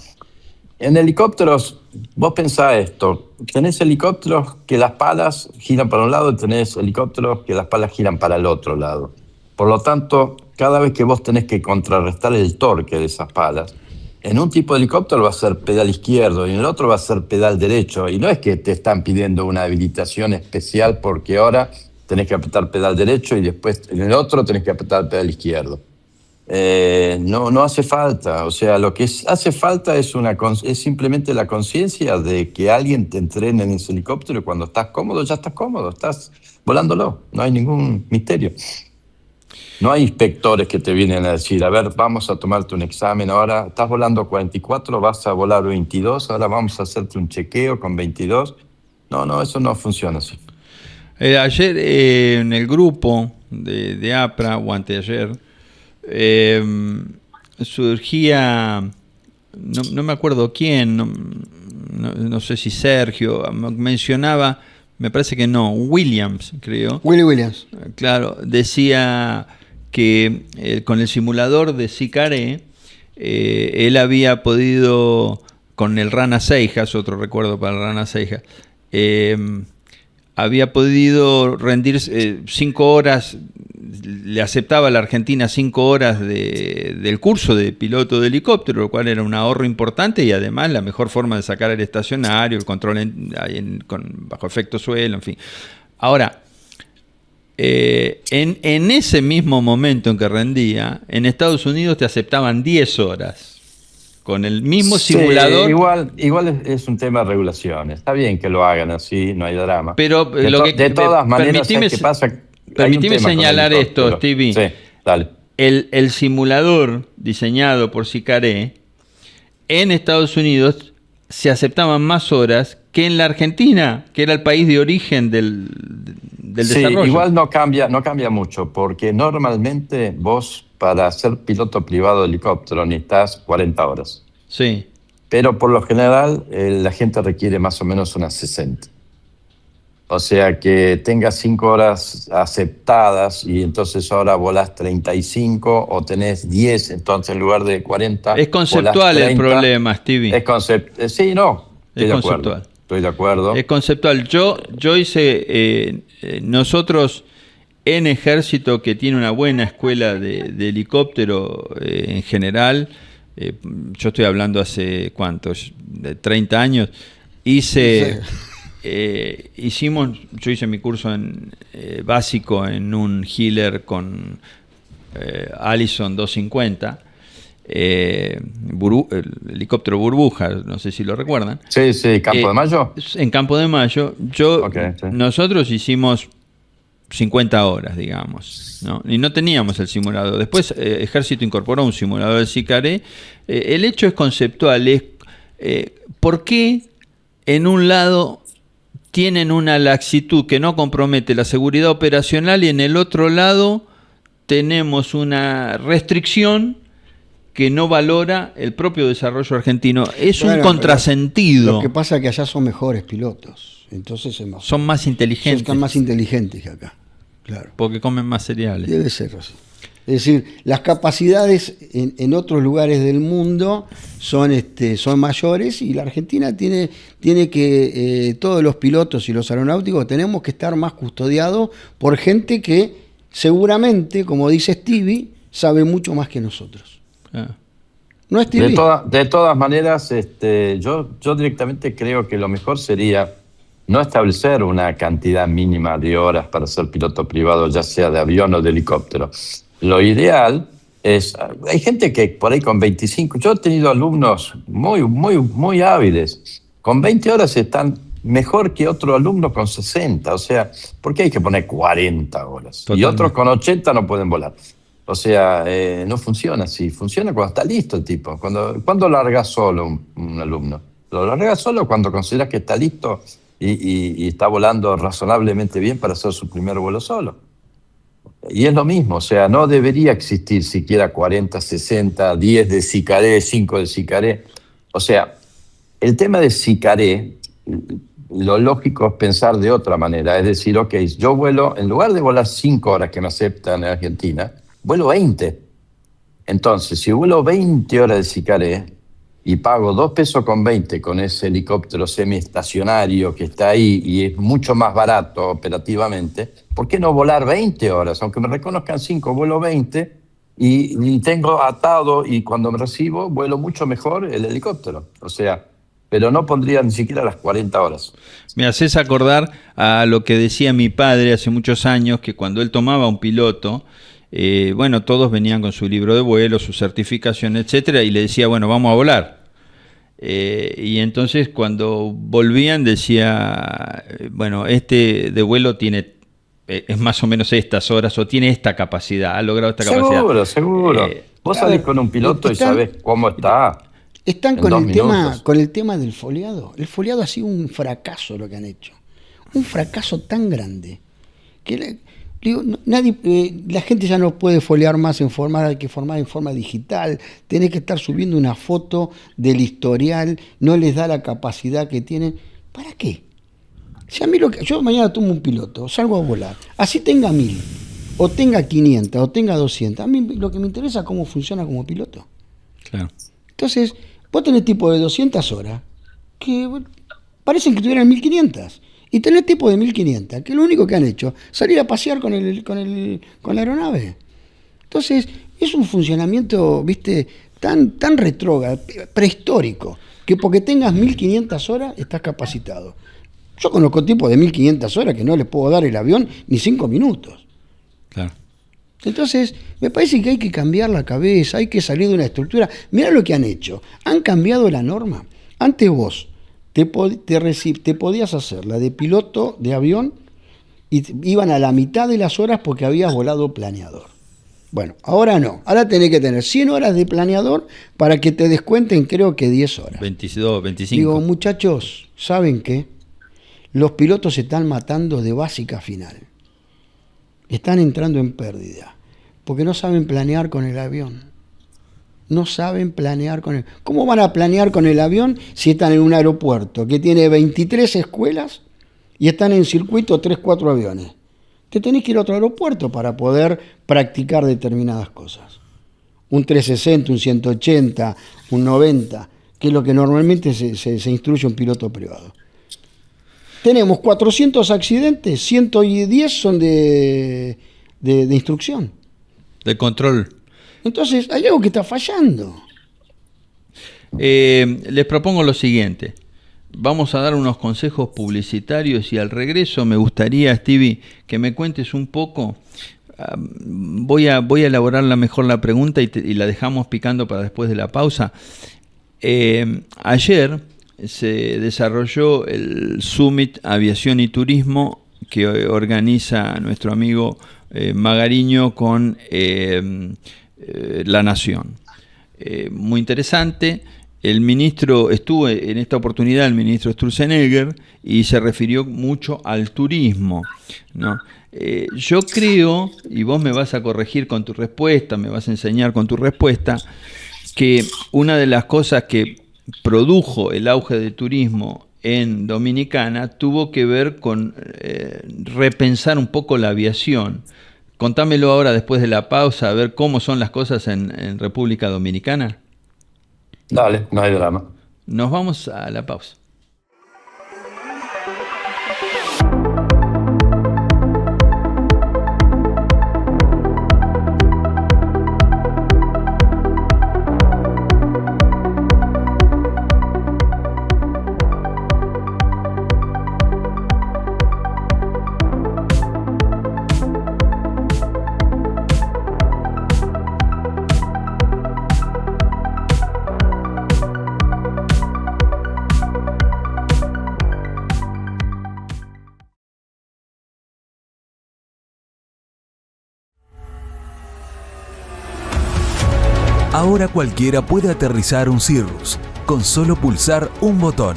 Speaker 3: en helicópteros, vos pensás esto, tenés helicópteros que las palas giran para un lado y tenés helicópteros que las palas giran para el otro lado. Por lo tanto, cada vez que vos tenés que contrarrestar el torque de esas palas, en un tipo de helicóptero va a ser pedal izquierdo y en el otro va a ser pedal derecho. Y no es que te están pidiendo una habilitación especial porque ahora tenés que apretar pedal derecho y después en el otro tenés que apretar pedal izquierdo. No hace falta. O sea, lo que hace falta es simplemente la conciencia de que alguien te entrene en ese helicóptero y cuando estás cómodo, ya estás cómodo, estás volándolo. No hay ningún misterio. No hay inspectores que te vienen a decir, a ver, vamos a tomarte un examen ahora, estás volando 44, vas a volar 22, ahora vamos a hacerte un chequeo con 22. No, eso no funciona así.
Speaker 2: Ayer en el grupo de APRA, o anteayer, surgía, no me acuerdo quién, no sé si Sergio, mencionaba, me parece que no, Williams, creo.
Speaker 4: Willy Williams.
Speaker 2: Claro, decía que con el simulador de Sicaré, él había podido, con el Rana Seijas, otro recuerdo para el Rana Seijas, había podido rendir 5 horas, le aceptaba a la Argentina 5 horas del curso de piloto de helicóptero, lo cual era un ahorro importante y además la mejor forma de sacar el estacionario, el control bajo efecto suelo, en fin. Ahora, en ese mismo momento en que rendía, en Estados Unidos te aceptaban 10 horas. Con el mismo simulador.
Speaker 3: Igual es un tema de regulaciones. Está bien que lo hagan así, no hay drama.
Speaker 2: Pero
Speaker 3: de todas maneras, ¿qué pasa?
Speaker 2: Permitime señalar esto, Stevie.
Speaker 3: Sí, dale.
Speaker 2: El simulador diseñado por Sicaré en Estados Unidos se aceptaban más horas que en la Argentina, que era el país de origen del desarrollo.
Speaker 3: Igual no cambia mucho, porque normalmente vos para ser piloto privado de helicóptero necesitas 40 horas.
Speaker 2: Sí.
Speaker 3: Pero por lo general la gente requiere más o menos unas 60. O sea que tengas 5 horas aceptadas y entonces ahora volás 35 o tenés 10, entonces en lugar de 40.
Speaker 2: Es conceptual 30, el problema, Stevie.
Speaker 3: Sí, no.
Speaker 2: Es conceptual.
Speaker 3: Estoy de acuerdo.
Speaker 2: Es conceptual. Yo hice, nosotros en Ejército, que tiene una buena escuela de helicóptero en general, yo estoy hablando hace, ¿cuántos? De 30 años, yo hice mi curso básico en un Healer con Allison 250, el helicóptero burbuja, no sé si lo recuerdan.
Speaker 3: Sí, Campo de Mayo.
Speaker 2: En Campo de Mayo, nosotros hicimos 50 horas, digamos, ¿no? Y no teníamos el simulador. Después Ejército incorporó un simulador de Sicaré. El hecho es conceptual, es ¿por qué en un lado tienen una laxitud que no compromete la seguridad operacional y en el otro lado tenemos una restricción que no valora el propio desarrollo argentino? Es un contrasentido.
Speaker 4: Lo que pasa es que allá son mejores pilotos, entonces
Speaker 2: son más inteligentes.
Speaker 4: Están más inteligentes que acá, claro.
Speaker 2: Porque comen más cereales.
Speaker 4: Debe ser así. Es decir, las capacidades en otros lugares del mundo son mayores y la Argentina tiene que, todos los pilotos y los aeronáuticos tenemos que estar más custodiados por gente que seguramente, como dice Stevie, sabe mucho más que nosotros. ¿No es Stevie?
Speaker 3: De todas maneras, yo directamente creo que lo mejor sería no establecer una cantidad mínima de horas para ser piloto privado, ya sea de avión o de helicóptero. Lo ideal es, hay gente que por ahí con 25, yo he tenido alumnos muy hábiles, con 20 horas están mejor que otro alumno con 60, o sea, ¿por qué hay que poner 40 horas? Totalmente. Y otros con 80 no pueden volar. O sea, no funciona así, funciona cuando está listo el tipo. ¿Cuándo largas solo un alumno? Lo largas solo cuando consideras que está listo y está volando razonablemente bien para hacer su primer vuelo solo. Y es lo mismo, o sea, no debería existir siquiera 40, 60, 10 de Sicaré, 5 de Sicaré. O sea, el tema de Sicaré, lo lógico es pensar de otra manera. Es decir, ok, yo vuelo, en lugar de volar 5 horas que me aceptan en Argentina, vuelo 20. Entonces, si vuelo 20 horas de Sicaré y pago 2 pesos con 20 con ese helicóptero semiestacionario que está ahí y es mucho más barato operativamente, ¿por qué no volar 20 horas? Aunque me reconozcan 5, vuelo 20 y tengo atado y cuando me recibo vuelo mucho mejor el helicóptero. O sea, pero no pondría ni siquiera las 40 horas.
Speaker 2: Me haces acordar a lo que decía mi padre hace muchos años, que cuando él tomaba un piloto, todos venían con su libro de vuelo, su certificación, etcétera, y le decía, bueno, vamos a volar. Y entonces cuando volvían decía, bueno, este de vuelo tiene es más o menos estas horas o tiene esta capacidad, ha logrado esta capacidad.
Speaker 3: Seguro. Vos salís con un piloto y sabés cómo está.
Speaker 4: Están con el tema del foliado. El foliado ha sido un fracaso lo que han hecho. Un fracaso tan grande que la gente ya no puede foliar más hay que formar en forma digital, tenés que estar subiendo una foto del historial, no les da la capacidad que tienen. ¿Para qué? Si a mí yo mañana tomo un piloto, salgo a volar, así tenga 1000, o tenga 500, o tenga 200, a mí lo que me interesa es cómo funciona como piloto.
Speaker 2: Claro.
Speaker 4: Entonces, vos tenés tipo de 200 horas, que parecen que tuvieran 1500. Y tenés tipos de 1500, que lo único que han hecho es salir a pasear con la aeronave. Entonces, es un funcionamiento, viste, tan retrógrado, prehistórico, que porque tengas 1500 horas estás capacitado. Yo conozco tipos de 1500 horas que no les puedo dar el avión ni 5 minutos.
Speaker 2: Claro.
Speaker 4: Entonces, me parece que hay que cambiar la cabeza, hay que salir de una estructura. Mirá lo que han hecho. Han cambiado la norma. Antes vos te podías hacer la de piloto de avión y iban a la mitad de las horas porque habías volado planeador. Bueno, ahora no. Ahora tenés que tener 100 horas de planeador para que te descuenten, creo que 10 horas.
Speaker 2: 22, 25.
Speaker 4: Digo, muchachos, ¿saben qué? Los pilotos se están matando de básica a final. Están entrando en pérdida. Porque no saben planear con el avión. No saben planear con el... ¿Cómo van a planear con el avión si están en un aeropuerto que tiene 23 escuelas y están en circuito 3, 4 aviones? Te tenés que ir a otro aeropuerto para poder practicar determinadas cosas. Un 360, un 180, un 90, que es lo que normalmente se instruye un piloto privado. Tenemos 400 accidentes, 110 son de instrucción.
Speaker 2: De control.
Speaker 4: Entonces, hay algo que está fallando.
Speaker 2: Les propongo lo siguiente. Vamos a dar unos consejos publicitarios y al regreso me gustaría, Stevie, que me cuentes un poco. Voy a elaborar mejor la pregunta y la dejamos picando para después de la pausa. Ayer se desarrolló el Summit Aviación y Turismo que organiza nuestro amigo Magariño con La Nación. Muy interesante. El ministro estuvo en esta oportunidad, el ministro Sturzenegger, y se refirió mucho al turismo, ¿no? Yo creo, y vos me vas a corregir con tu respuesta, me vas a enseñar con tu respuesta, que una de las cosas que produjo el auge del turismo en Dominicana tuvo que ver con repensar un poco la aviación. Contámelo ahora después de la pausa, a ver cómo son las cosas en República Dominicana.
Speaker 3: Dale, no hay drama.
Speaker 2: Nos vamos a la pausa.
Speaker 1: Ahora cualquiera puede aterrizar un Cirrus con solo pulsar un botón.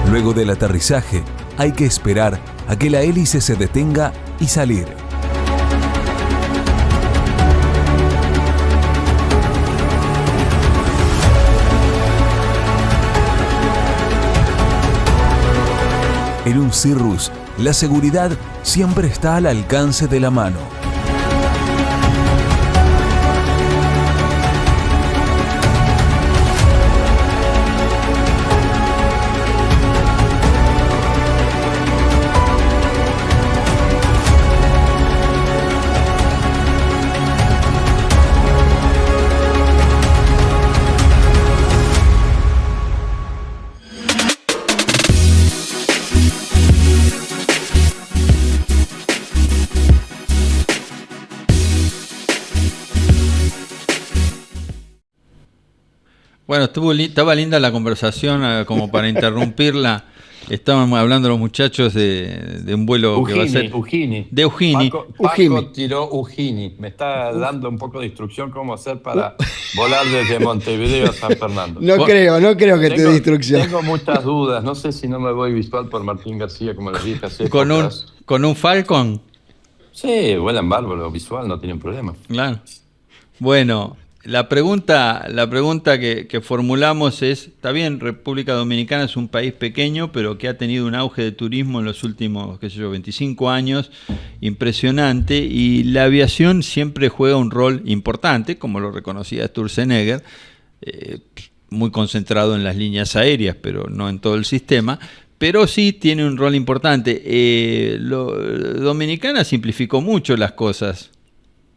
Speaker 1: Luego del aterrizaje, hay que esperar a que la hélice se detenga y salir. En un Cirrus, la seguridad siempre está al alcance de la mano.
Speaker 2: Bueno, estaba linda la conversación, como para interrumpirla. Estaban hablando los muchachos de un vuelo que va a ser... De Ujini.
Speaker 3: Paco tiró Ujini. Me está dando un poco de instrucción cómo hacer para volar desde Montevideo a San Fernando.
Speaker 4: No creo que te dé instrucción.
Speaker 3: Tengo muchas dudas. No sé si no me voy visual por Martín García, como les dije hace
Speaker 2: ¿Con un Falcon?
Speaker 3: Sí, vuelan bárbaro, visual, no tienen problema.
Speaker 2: Claro. Bueno, La pregunta que formulamos es, está bien, República Dominicana es un país pequeño, pero que ha tenido un auge de turismo en los últimos, 25 años, impresionante, y la aviación siempre juega un rol importante, como lo reconocía Sturzenegger, muy concentrado en las líneas aéreas, pero no en todo el sistema, pero sí tiene un rol importante. Dominicana simplificó mucho las cosas.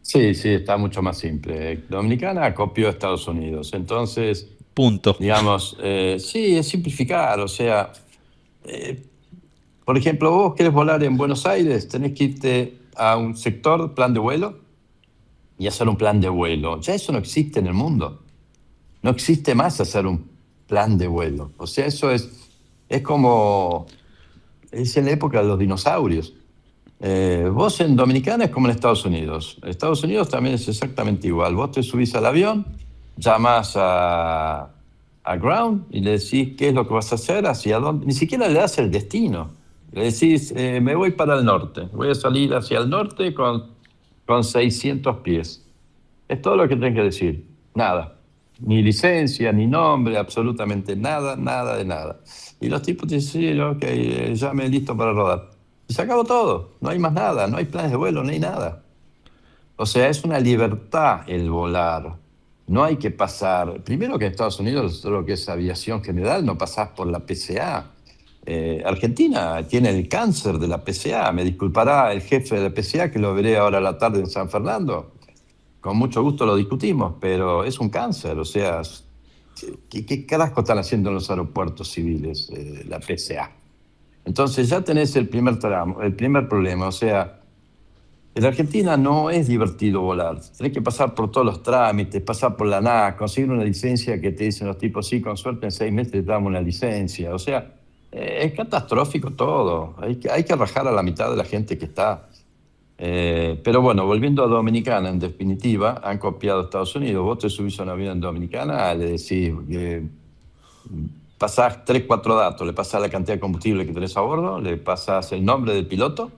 Speaker 3: Sí, está mucho más simple. Dominicana copió a Estados Unidos, entonces...
Speaker 2: Punto.
Speaker 3: Digamos, sí, es simplificar, o sea, por ejemplo, vos querés volar en Buenos Aires, tenés que irte a un sector, plan de vuelo, y hacer un plan de vuelo. Ya eso no existe en el mundo. No existe más hacer un plan de vuelo. O sea, eso es como... Es en la época de los dinosaurios. Vos en Dominicana es como en Estados Unidos. Estados Unidos también es exactamente igual. Vos te subís al avión, llamás a Ground y le decís qué es lo que vas a hacer, hacia dónde. Ni siquiera le das el destino. Le decís, me voy para el norte. Voy a salir hacia el norte con 600 pies. Es todo lo que tenés que decir. Nada. Ni licencia, ni nombre, absolutamente nada, nada de nada. Y los tipos te dicen, sí, ok, ya me listo para rodar. Y se acabó todo, no hay más nada, no hay planes de vuelo, no hay nada. O sea, es una libertad el volar. No hay que pasar, primero que en Estados Unidos, todo lo que es aviación general, no pasás por la PCA. Argentina tiene el cáncer de la PCA, me disculpará el jefe de la PCA, que lo veré ahora a la tarde en San Fernando. Con mucho gusto lo discutimos, pero es un cáncer, o sea, ¿qué carajo están haciendo en los aeropuertos civiles la PCA? Entonces ya tenés el primer problema, o sea, en Argentina no es divertido volar. Tenés que pasar por todos los trámites, pasar por la ANAC, conseguir una licencia que te dicen los tipos, sí, con suerte en 6 meses te damos una licencia. O sea, es catastrófico todo. Hay que rajar a la mitad de la gente que está. Pero bueno, volviendo a Dominicana, en definitiva, han copiado a Estados Unidos. Vos te subís a un avión en Dominicana, le decís... pasás 3, 4 datos, le pasás la cantidad de combustible que tenés a bordo, le pasás el nombre del piloto,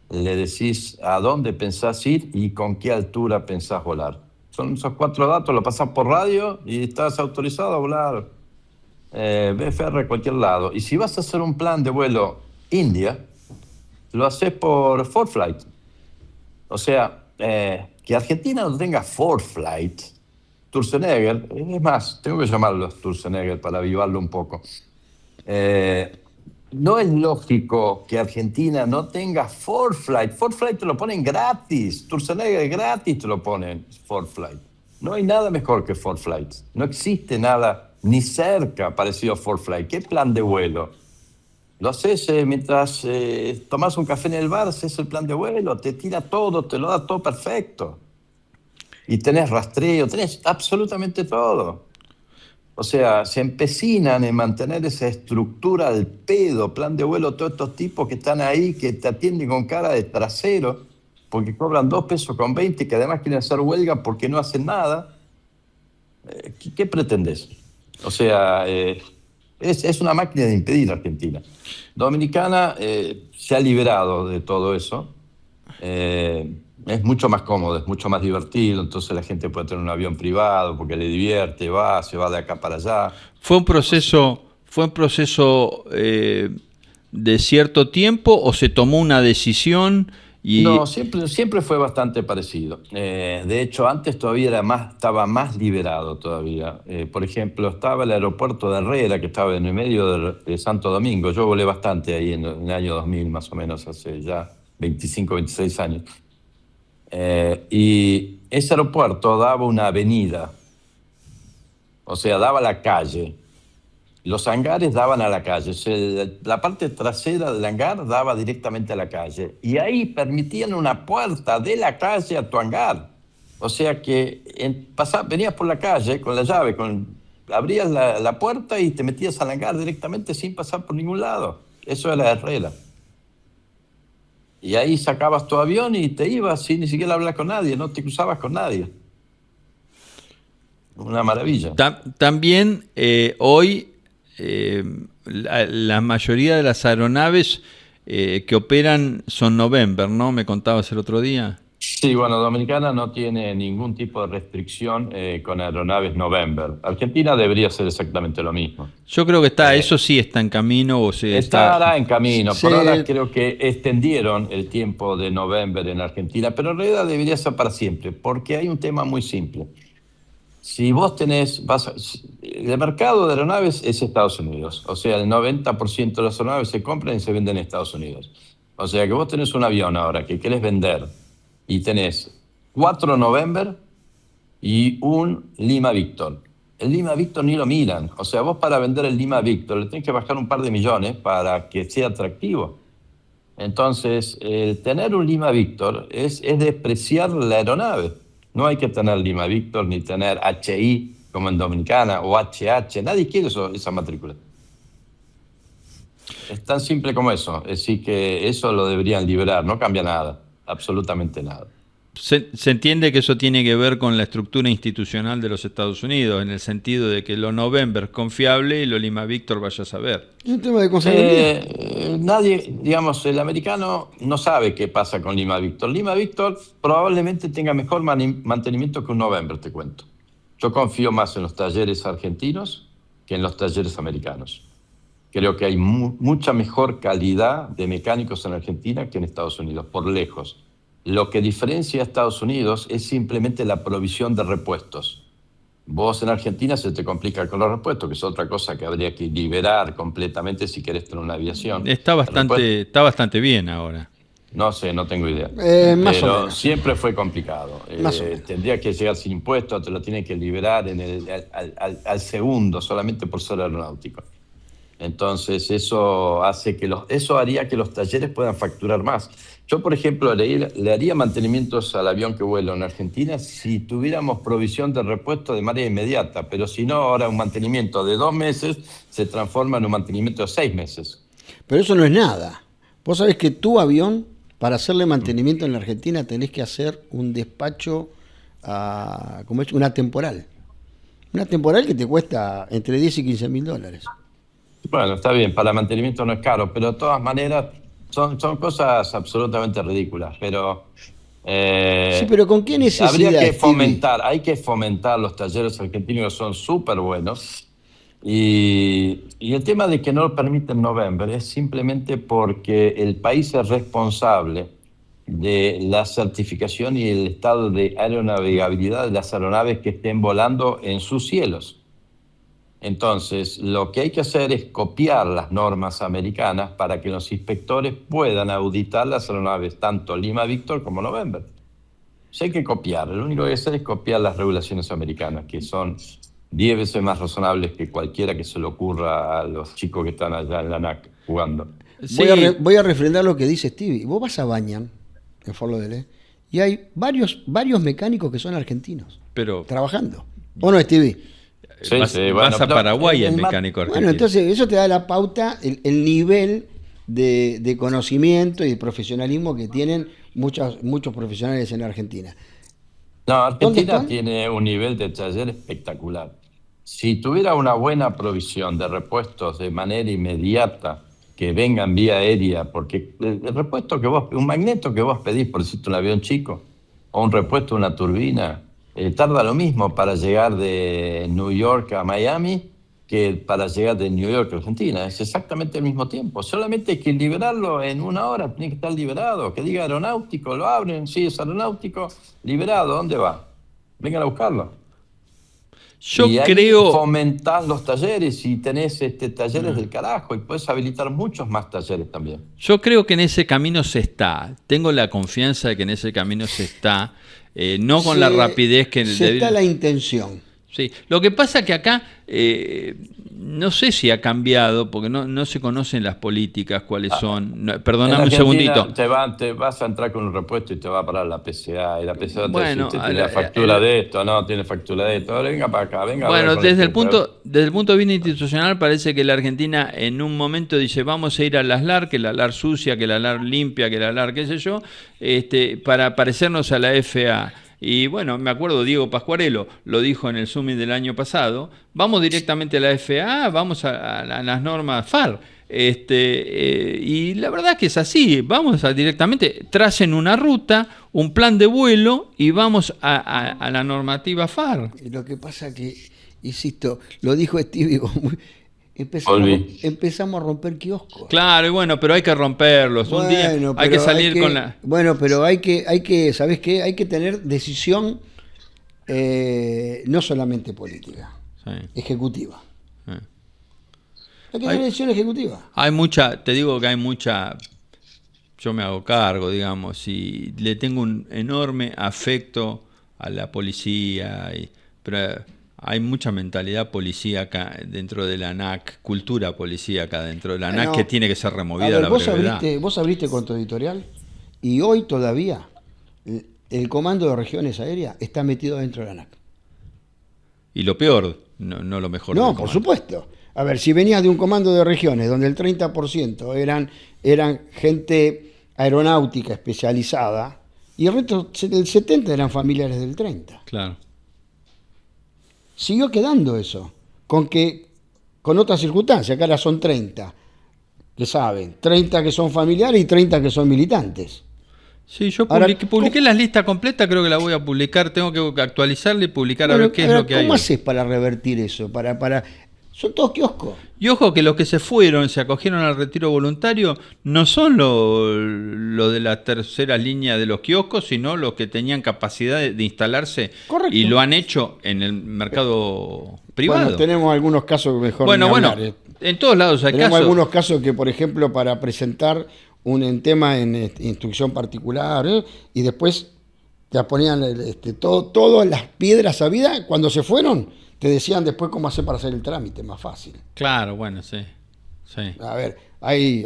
Speaker 3: le decís a dónde pensás ir y con qué altura pensás volar. Son esos 4 datos, lo pasás por radio y estás autorizado a volar BFR a cualquier lado. Y si vas a hacer un plan de vuelo India, lo haces por ForeFlight. O sea, que Argentina no tenga ForeFlight, Sturzenegger, es más, tengo que llamarlo Sturzenegger para avivarlo un poco. No es lógico que Argentina no tenga ForeFlight. ForeFlight te lo ponen gratis. Sturzenegger gratis te lo ponen ForeFlight. No hay nada mejor que ForeFlight. No existe nada ni cerca parecido a ForeFlight. ¿Qué plan de vuelo? Lo haces mientras tomás un café en el bar, haces el plan de vuelo, te tira todo, te lo da todo perfecto. Y tenés rastreo, tenés absolutamente todo. O sea, se empecinan en mantener esa estructura al pedo, plan de vuelo, todos estos tipos que están ahí, que te atienden con cara de trasero, porque cobran 2 pesos con 20, que además quieren hacer huelga porque no hacen nada. ¿Qué pretendés? O sea, es una máquina de impedir Argentina. Dominicana se ha liberado de todo eso. Es mucho más cómodo, es mucho más divertido, entonces la gente puede tener un avión privado porque le divierte, se va de acá para allá.
Speaker 2: ¿Fue un proceso de cierto tiempo o se tomó una decisión?
Speaker 3: No, siempre fue bastante parecido. De hecho, antes todavía estaba más liberado todavía. Por ejemplo, estaba el aeropuerto de Herrera, que estaba en el medio de Santo Domingo. Yo volé bastante ahí en el año 2000, más o menos, hace ya 25, 26 años. Y ese aeropuerto daba una avenida, o sea, daba a la calle. Los hangares daban a la calle, o sea, la parte trasera del hangar daba directamente a la calle. Y ahí permitían una puerta de la calle a tu hangar. O sea que venías por la calle con la llave, abrías la puerta y te metías al hangar directamente sin pasar por ningún lado. Eso era Herrera. Y ahí sacabas tu avión y te ibas sin ni siquiera hablar con nadie, no te cruzabas con nadie. Una maravilla.
Speaker 2: También hoy la mayoría de las aeronaves que operan son November, ¿no? Me contabas el otro día.
Speaker 3: Sí, bueno, Dominicana no tiene ningún tipo de restricción con aeronaves November. Argentina debería ser exactamente lo mismo.
Speaker 2: Yo creo que eso sí está en camino o se está...
Speaker 3: Estará en camino. Por ahora creo que extendieron el tiempo de November en Argentina, pero en realidad debería ser para siempre, porque hay un tema muy simple. Si vos tenés, el mercado de aeronaves es Estados Unidos, o sea, el 90% de las aeronaves se compran y se venden en Estados Unidos. O sea, que vos tenés un avión ahora que querés vender y tenés 4 November y un Lima Victor. El Lima Victor ni lo miran. O sea, vos para vender el Lima Victor le tenés que bajar un par de millones para que sea atractivo. Entonces, el tener un Lima Victor es despreciar la aeronave. No hay que tener Lima Victor ni tener HI como en Dominicana o HH. Nadie quiere esa matrícula. Es tan simple como eso. Es decir, que eso lo deberían liberar. No cambia nada. Absolutamente nada.
Speaker 2: Se entiende que eso tiene que ver con la estructura institucional de los Estados Unidos, en el sentido de que lo November es confiable y lo Lima Victor vaya a saber.
Speaker 4: Es un tema de confiabilidad.
Speaker 3: Nadie, digamos, el americano no sabe qué pasa con Lima Victor. Lima Victor probablemente tenga mejor mantenimiento que un November, te cuento. Yo confío más en los talleres argentinos que en los talleres americanos. Creo que hay mucha mejor calidad de mecánicos en Argentina que en Estados Unidos, por lejos. Lo que diferencia a Estados Unidos es simplemente la provisión de repuestos. Vos en Argentina se te complica con los repuestos, que es otra cosa que habría que liberar completamente si querés tener una aviación.
Speaker 2: Está bastante bien ahora.
Speaker 3: No sé, no tengo idea.
Speaker 4: Pero
Speaker 3: siempre fue complicado. Tendría que llegar sin impuestos, te lo tienen que liberar al segundo, solamente por ser aeronáutico. Entonces eso haría que los talleres puedan facturar más. Yo, por ejemplo, le haría mantenimientos al avión que vuelo en Argentina si tuviéramos provisión de repuesto de manera inmediata, pero si no, ahora un mantenimiento de 2 meses se transforma en un mantenimiento de 6 meses.
Speaker 4: Pero eso no es nada. Vos sabés que tu avión, para hacerle mantenimiento en la Argentina, tenés que hacer un despacho, como es una temporal. Una temporal que te cuesta entre 10 y 15 mil dólares.
Speaker 3: Bueno, está bien, para mantenimiento no es caro, pero de todas maneras son cosas absolutamente ridículas. Pero
Speaker 4: sí, pero ¿con qué necesidad?
Speaker 3: Hay que fomentar los talleres argentinos que son súper buenos. Y el tema de que no lo permiten November es simplemente porque el país es responsable de la certificación y el estado de aeronavegabilidad de las aeronaves que estén volando en sus cielos. Entonces, lo que hay que hacer es copiar las normas americanas para que los inspectores puedan auditar las aeronaves, tanto Lima Victor como November. Si hay que copiar, lo único que hay que hacer es copiar las regulaciones americanas, que son 10 veces más razonables que cualquiera que se le ocurra a los chicos que están allá en la ANAC jugando.
Speaker 4: Sí. Voy a refrendar lo que dice Stevie. Vos vas a Bañan, en Fort Lauderdale, y hay varios mecánicos que son argentinos, trabajando. ¿O no, Stevie?
Speaker 3: Sí,
Speaker 2: vas a Paraguay el mecánico argentino.
Speaker 4: Bueno, entonces eso te da la pauta, el nivel de conocimiento y de profesionalismo que tienen muchos profesionales en Argentina.
Speaker 3: No, Argentina tiene un nivel de taller espectacular. Si tuviera una buena provisión de repuestos de manera inmediata, que vengan vía aérea, porque el repuesto un magneto que vos pedís, por decirte un avión chico, o un repuesto de una turbina, tarda lo mismo para llegar de New York a Miami que para llegar de New York a Argentina. Es exactamente el mismo tiempo. Solamente hay que liberarlo en 1 hora, tiene que estar liberado. Que diga aeronáutico, lo abren, sí, es aeronáutico, liberado, ¿dónde va? Vengan a buscarlo.
Speaker 2: Yo creo...
Speaker 3: fomentar los talleres y tenés talleres del carajo y puedes habilitar muchos más talleres también.
Speaker 2: Yo creo que en ese camino se está. Tengo la confianza de que en ese camino se está. No con la rapidez que...
Speaker 4: está la intención.
Speaker 2: Sí. Lo que pasa que acá no sé si ha cambiado, porque no se conocen las políticas, cuáles son. Perdóname un segundito.
Speaker 3: Te vas a entrar con un repuesto y te va a parar la PCA. Y la PCA te dice, ¿usted tiene la factura de esto? No, tiene factura de esto. Ahora venga para acá, venga.
Speaker 2: Bueno, desde el punto de vista institucional parece que la Argentina en un momento dice, vamos a ir a las LAR, que la LAR sucia, que la LAR limpia, que la LAR qué sé yo, para parecernos a la FAA. Y bueno, me acuerdo, Diego Pascuarello lo dijo en el Summit del año pasado, vamos directamente a la FAA, vamos a las normas FAR. Y la verdad que es así, vamos directamente, tracen una ruta, un plan de vuelo y vamos a la normativa FAR.
Speaker 4: Y lo que pasa que, insisto, lo dijo Stevie, empezamos a romper kioscos.
Speaker 2: Claro, y bueno, pero hay que romperlos. Un día hay que salir con la...
Speaker 4: Bueno, pero hay que, ¿sabés qué? Hay que tener decisión no solamente política, ejecutiva. Hay que tener decisión ejecutiva.
Speaker 2: Hay mucha, te digo que hay mucha... Yo me hago cargo, digamos, y le tengo un enorme afecto a la policía, pero hay mucha mentalidad policíaca dentro de la ANAC, cultura policíaca dentro de la ANAC que tiene que ser removida a la brevedad.
Speaker 4: Vos abriste Contraeditorial y hoy todavía el Comando de Regiones Aéreas está metido dentro de la ANAC.
Speaker 2: Y lo peor, no lo mejor.
Speaker 4: No, por supuesto. A ver, si venías de un comando de regiones donde el 30% eran gente aeronáutica especializada y el resto, el 70% eran familiares del 30%.
Speaker 2: Claro.
Speaker 4: Siguió quedando eso, con otras circunstancias, que ahora son 30, que saben, 30 que son familiares y 30 que son militantes.
Speaker 2: Sí, yo publiqué las listas completas, creo que la voy a publicar, tengo que actualizarla y publicar a ver qué es lo que hay.
Speaker 4: ¿Cómo haces para revertir eso? Son todos kioscos.
Speaker 2: Y ojo que los que se fueron, se acogieron al retiro voluntario, no son lo de la tercera línea de los kioscos, sino los que tenían capacidad de instalarse.
Speaker 4: Correcto.
Speaker 2: Y lo han hecho en el mercado privado.
Speaker 4: Bueno, tenemos algunos casos mejor.
Speaker 2: Bueno, en todos lados hay
Speaker 4: tenemos
Speaker 2: casos.
Speaker 4: Algunos casos que, por ejemplo, para presentar un tema en instrucción particular, y después te ponían todas las piedras habidas, cuando se fueron, te decían después cómo hacer para hacer el trámite, más fácil.
Speaker 2: Claro, bueno, sí.
Speaker 4: A ver, hay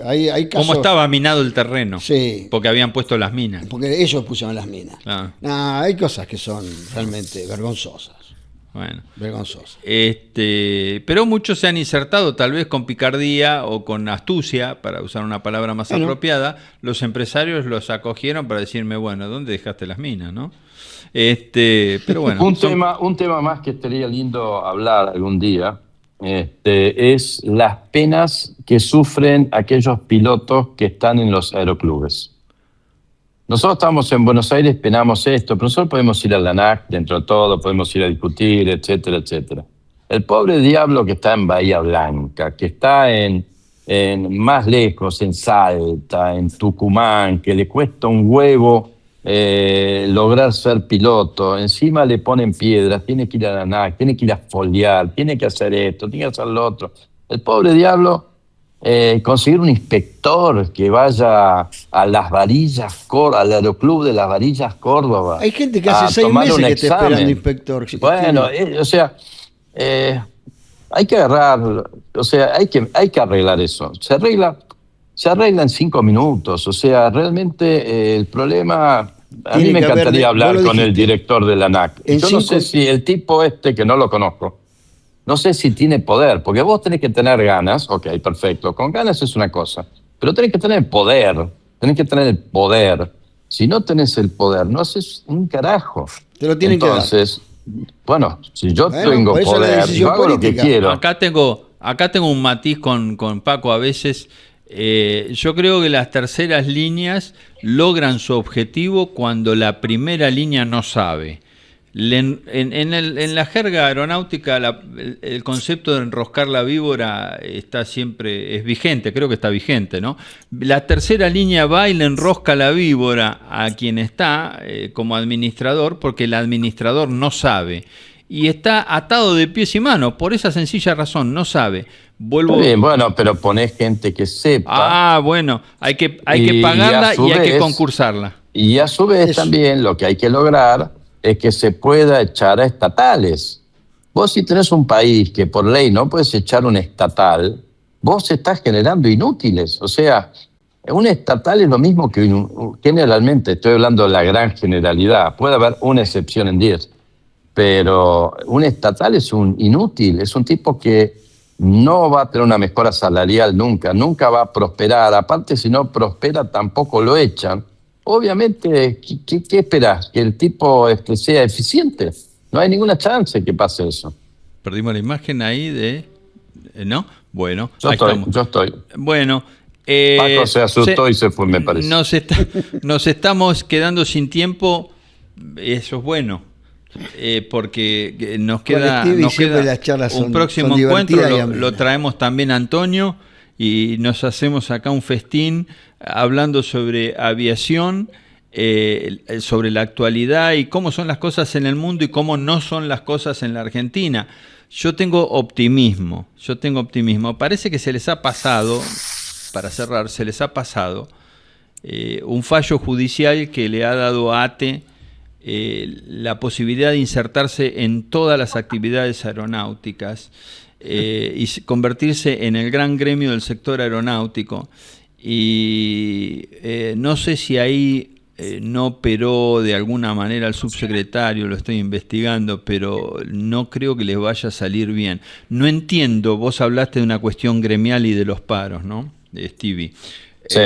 Speaker 4: casos...
Speaker 2: ¿Cómo estaba minado el terreno?
Speaker 4: Sí.
Speaker 2: Porque habían puesto las minas.
Speaker 4: Porque ellos pusieron las minas.
Speaker 2: Claro.
Speaker 4: Hay cosas que son realmente vergonzosas.
Speaker 2: Bueno.
Speaker 4: Vergonzosas.
Speaker 2: Pero muchos se han insertado, tal vez con picardía o con astucia, para usar una palabra más apropiada. Los empresarios los acogieron para decirme, bueno, ¿dónde dejaste las minas, no? Pero bueno.
Speaker 3: Un tema más que estaría lindo hablar algún día es las penas que sufren aquellos pilotos que están en los aeroclubes. Nosotros estamos en Buenos Aires, penamos esto, pero nosotros podemos ir a la ANAC, dentro de todo, podemos ir a discutir, etcétera, etcétera. El pobre diablo que está en Bahía Blanca, que está en más lejos, en Salta, en Tucumán, que le cuesta un huevo lograr ser piloto, encima le ponen piedras, tiene que ir a la ANAC, tiene que ir a foliar, tiene que hacer esto, tiene que hacer lo otro. El pobre diablo, conseguir un inspector que vaya a Las Varillas, al Aeroclub de Las Varillas, Córdoba.
Speaker 4: Hay gente que hace 6 meses que está esperando inspector.
Speaker 3: Bueno, hay que agarrar, hay que arreglar eso. Se arregla en 5 minutos. O sea, realmente el problema... A mí me encantaría hablar con el director de la ANAC. Yo no sé si el tipo que no lo conozco, no sé si tiene poder, porque vos tenés que tener ganas. Ok, perfecto. Con ganas es una cosa, pero tenés que tener poder. Tenés que tener el poder. Si no tenés el poder, no haces un carajo.
Speaker 4: Te lo tienen
Speaker 3: Entonces, que dar. Bueno, si yo tengo poder, yo hago lo que quiero.
Speaker 2: Acá tengo un matiz con Paco a veces. Yo creo que las terceras líneas logran su objetivo cuando la primera línea no sabe. En la jerga aeronáutica el concepto de enroscar la víbora es vigente, creo que está vigente, ¿no? La tercera línea va y le enrosca la víbora a quien está como administrador, porque el administrador no sabe. Y está atado de pies y manos, por esa sencilla razón, no sabe.
Speaker 3: Está bien, bueno, pero ponés gente que sepa.
Speaker 2: Bueno, hay que pagarla y hay que concursarla.
Speaker 3: Y a su vez también lo que hay que lograr es que se pueda echar a estatales. Vos si tenés un país que por ley no puedes echar un estatal, vos estás generando inútiles. O sea, un estatal es lo mismo que generalmente, estoy hablando de la gran generalidad, puede haber una excepción en 10, pero un estatal es un inútil, es un tipo que no va a tener una mejora salarial nunca va a prosperar. Aparte, si no prospera, tampoco lo echan. Obviamente, ¿qué esperás? ¿Que el tipo sea eficiente? No hay ninguna chance que pase eso.
Speaker 2: Perdimos la imagen ahí ¿no? Bueno,
Speaker 3: yo estoy.
Speaker 2: Bueno,
Speaker 3: Paco se asustó y se fue, me parece.
Speaker 2: Nos estamos quedando sin tiempo, eso es bueno. Porque nos queda un próximo encuentro, lo traemos también a Antonio y nos hacemos acá un festín hablando sobre aviación, sobre la actualidad y cómo son las cosas en el mundo y cómo no son las cosas en la Argentina. Yo tengo optimismo. Parece que se les ha pasado, para cerrar, un fallo judicial que le ha dado a ATE la posibilidad de insertarse en todas las actividades aeronáuticas y convertirse en el gran gremio del sector aeronáutico. Y no sé si ahí no operó de alguna manera el subsecretario, lo estoy investigando, pero no creo que les vaya a salir bien. No entiendo, vos hablaste de una cuestión gremial y de los paros, ¿no? Stevie.
Speaker 3: Sí.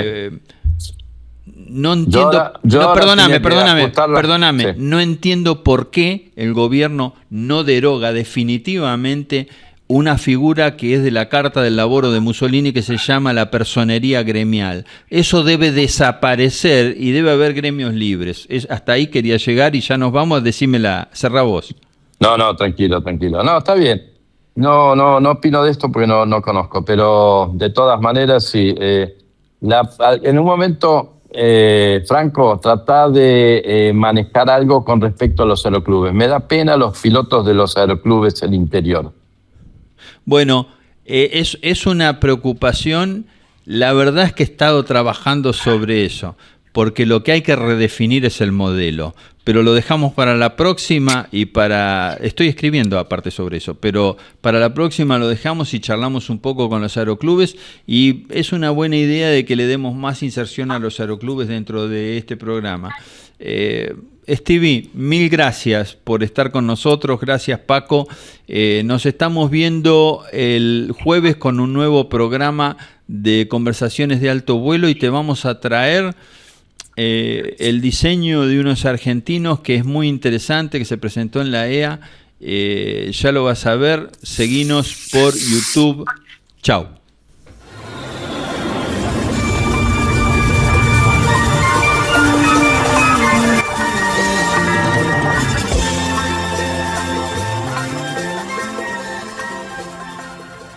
Speaker 2: No entiendo, perdóname, sí. No entiendo por qué el gobierno no deroga definitivamente una figura que es de la Carta del Lavoro de Mussolini que se llama la personería gremial. Eso debe desaparecer y debe haber gremios libres. Hasta ahí quería llegar y ya nos vamos, decímela, cerrá vos.
Speaker 3: No, tranquilo. No, está bien. No opino de esto porque no conozco, pero de todas maneras sí. En un momento... Franco, trata de manejar algo con respecto a los aeroclubes. Me da pena los pilotos de los aeroclubes del interior.
Speaker 2: Bueno, es una preocupación. La verdad es que he estado trabajando sobre eso, porque lo que hay que redefinir es el modelo. Pero lo dejamos para la próxima estoy escribiendo aparte sobre eso, pero para la próxima lo dejamos y charlamos un poco con los aeroclubes y es una buena idea de que le demos más inserción a los aeroclubes dentro de este programa. Stevie, mil gracias por estar con nosotros, gracias Paco. Nos estamos viendo el jueves con un nuevo programa de conversaciones de alto vuelo y te vamos a traer... el diseño de unos argentinos que es muy interesante, que se presentó en la EA, ya lo vas a ver, seguinos por YouTube, chau.